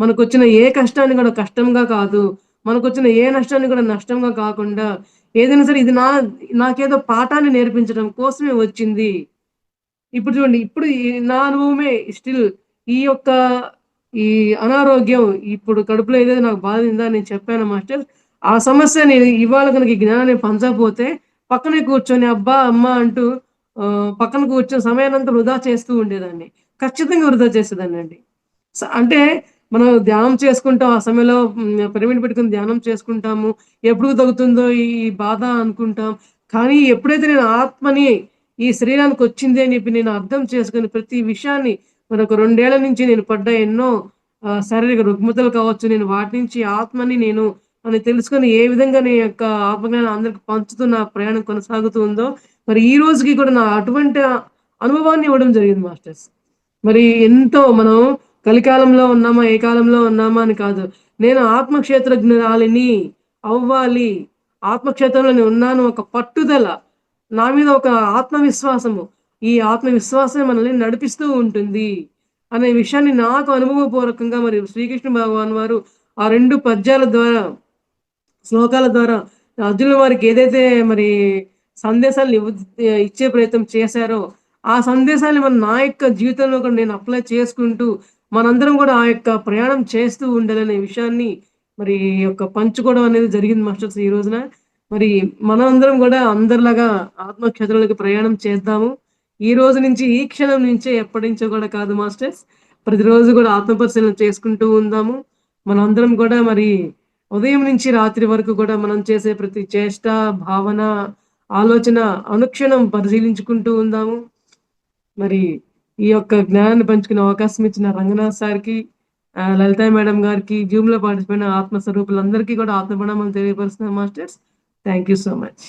మనకొచ్చిన ఏ కష్టాన్ని కూడా కష్టంగా కాదు. మనకొచ్చిన ఏ నష్టాన్ని కూడా నష్టంగా కాకుండా ఏదైనా సరే ఇది నాకేదో పాఠాన్ని నేర్పించడం కోసమే వచ్చింది. ఇప్పుడు చూడండి. ఇప్పుడు నా అనుభవమే స్టిల్ ఈ యొక్క ఈ అనారోగ్యం ఇప్పుడు కడుపులో ఏదైతే నాకు బాధిందో నేను చెప్పాను మాస్టర్. ఆ సమస్య నేను ఇవాళ గనుక ఈ జ్ఞానాన్ని పంచకపోతే పక్కనే కూర్చొని అబ్బా! అమ్మ అంటూ పక్కన కూర్చొని సమయాన్నంతా వృధా చేస్తూ ఉండేదాన్ని. ఖచ్చితంగా వృధా చేసేదాన్నండి. అంటే మనం ధ్యానం చేసుకుంటాం. ఆ సమయంలో పిరమిడ్ పెట్టుకొని ధ్యానం చేసుకుంటాము. ఎప్పుడు తగ్గుతుందో ఈ బాధ అనుకుంటాం. కానీ ఎప్పుడైతే నేను ఆత్మని ఈ శరీరానికొచ్చింది అని చెప్పి నేను అర్థం చేసుకొని ప్రతి విషయాన్ని మరొక 2 ఏళ్ల నుంచి నేను పడ్డ ఎన్నో శారీరక రుగ్మతలు కావచ్చు. నేను వాటి నుంచి ఆత్మని నేను అని తెలుసుకొని ఏ విధంగా నీ యొక్క ఆత్మజ్ఞానం అందరికి పంచుతూ నా ప్రయాణం కొనసాగుతూ ఉందో, మరి ఈ రోజుకి కూడా నా అటువంటి అనుభవాన్ని ఇవ్వడం జరిగింది మాస్టర్స్. మరి ఎంతో మనం కలికాలంలో ఉన్నామా, ఏ కాలంలో ఉన్నామా అని కాదు. నేను ఆత్మక్షేత్రజ్ఞురాలిని అవ్వాలి. ఆత్మక్షేత్రంలో నేను ఉన్నాను ఒక పట్టుదల. నా మీద ఒక ఆత్మవిశ్వాసము. ఈ ఆత్మవిశ్వాసమే మనల్ని నడిపిస్తూ ఉంటుంది. అనే విషయాన్ని నాకు అనుభవపూర్వకంగా మరి శ్రీకృష్ణ భగవాన్ వారు ఆ 2 పద్యాల ద్వారా, శ్లోకాల ద్వారా అర్జునుల వారికి ఏదైతే మరి సందేశాలను ఇచ్చే ప్రయత్నం చేశారో, ఆ సందేశాన్ని మరి నా యొక్క జీవితంలో కూడా నేను అప్లై చేసుకుంటూ, మనందరం కూడా ఆ యొక్క ప్రయాణం చేస్తూ ఉండాలనే విషయాన్ని మరి యొక్క పంచుకోవడం అనేది జరిగింది మాస్టర్స్ ఈ రోజున. మరి మనందరం కూడా అందరిలాగా ఆత్మక్షేత్రాలకు ప్రయాణం చేద్దాము. ఈ రోజు నుంచి, ఈ క్షణం నుంచే ఎప్పటినుంచో కూడా కాదు మాస్టర్స్. ప్రతిరోజు కూడా ఆత్మపరిశీలన చేసుకుంటూ ఉందాము. మనందరం కూడా మరి ఉదయం నుంచి రాత్రి వరకు కూడా మనం చేసే ప్రతి చేష్ట, భావన, ఆలోచన అనుక్షణం పరిశీలించుకుంటూ ఉందాము. మరి ఈ యొక్క జ్ఞానాన్ని పంచుకునే అవకాశం ఇచ్చిన రంగనాథ్ సార్‌కి, లలిత మేడం గారికి, జూమ్‌లో పార్టిసిపేట్ అయిన ఆత్మ స్వరూపులందరికీ కూడా ఆత్మ ప్రణామాలు తెలియపరుస్తున్నాను masters. Thank you so much.